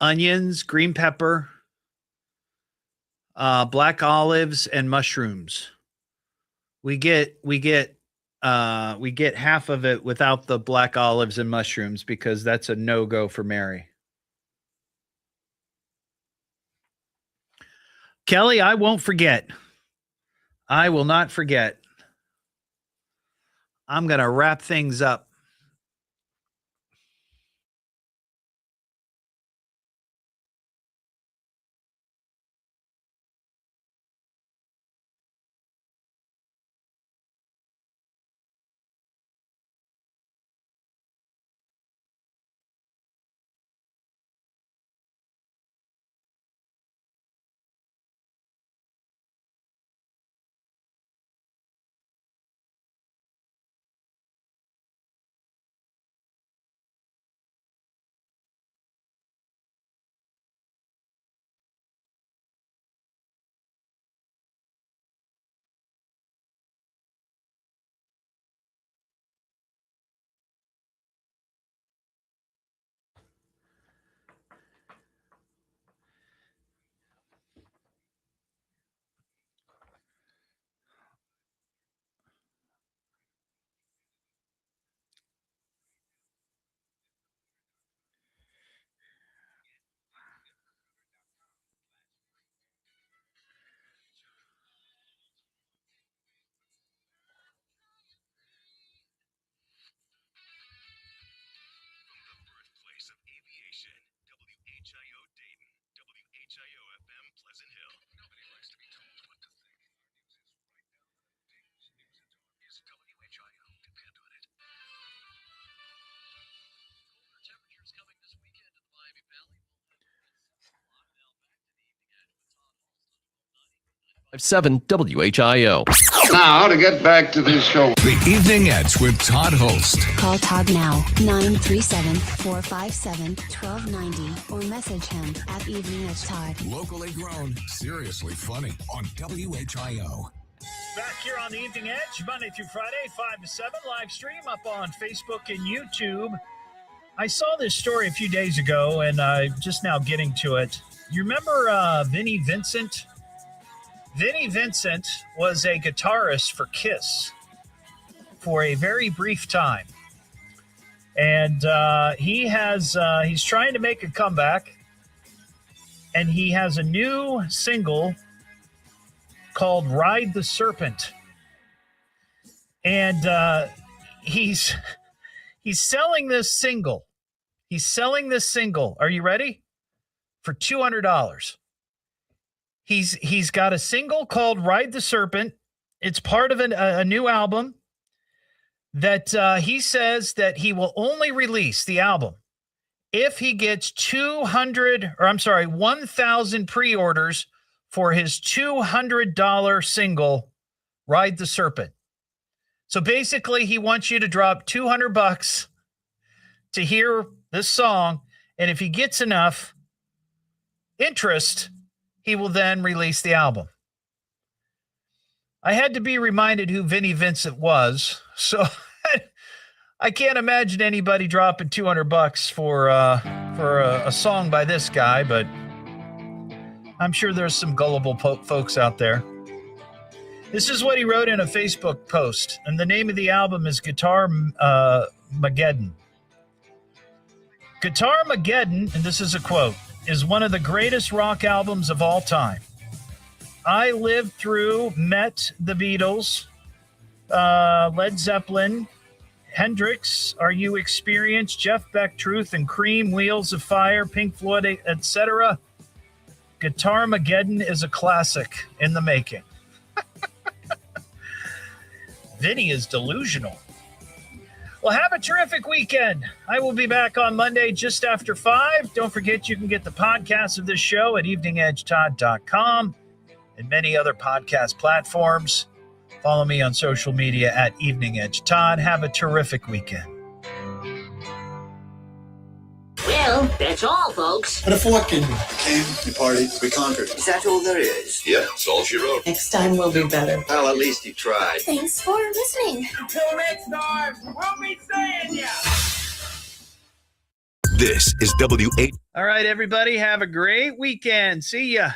onions, green pepper, black olives, and mushrooms. We get half of it without the black olives and mushrooms because that's a no-go for Mary. Kelly, I won't forget. I will not forget. I'm going to wrap things up. Seven WHIO. Now, to get back to this show. The Evening Edge with Todd Hollst. Call Todd now, 937-457-1290, or message him at Evening Edge Todd. Locally grown, seriously funny on WHIO. Back here on the Evening Edge, Monday through Friday, 5 to 7, live stream up on Facebook and YouTube. I saw this story a few days ago, and just now getting to it. You remember Vinny Vincent? Vinny Vincent was a guitarist for Kiss for a very brief time. And he's trying to make a comeback. And he has a new single called Ride the Serpent. And he's selling this single. He's selling this single. Are you ready? For $200. He's got a single called Ride the Serpent. It's part of a new album that he says that he will only release the album if he gets 1,000 pre-orders for his $200 single, Ride the Serpent. So basically he wants you to drop $200 to hear this song. And if he gets enough interest, he will then release the album. I had to be reminded who Vinny Vincent was, so I can't imagine anybody dropping $200 for a song by this guy, but I'm sure there's some gullible folks out there. This is what he wrote in a Facebook post, and the name of the album is Guitar Mageddon. Guitar Mageddon, and this is a quote, is one of the greatest rock albums of all time. I lived through, met the Beatles, Led Zeppelin, Hendrix, Are You Experienced, Jeff Beck, Truth and Cream, Wheels of Fire, Pink Floyd, etc. Guitar Mageddon is a classic in the making. Vinny is delusional. Well, have a terrific weekend. I will be back on Monday just after 5. Don't forget you can get the podcast of this show at eveningedgetodd.com and many other podcast platforms. Follow me on social media at Evening Edge Todd. Have a terrific weekend. Well, That's all, folks. Put a fork in me. We came, we partied, we conquered. Is that all there is? Yeah, that's all she wrote. Next time we'll do better. Well, at least you tried. Thanks for listening. Until next time, we'll be seeing ya. This is WH. All right, everybody, have a great weekend. See ya.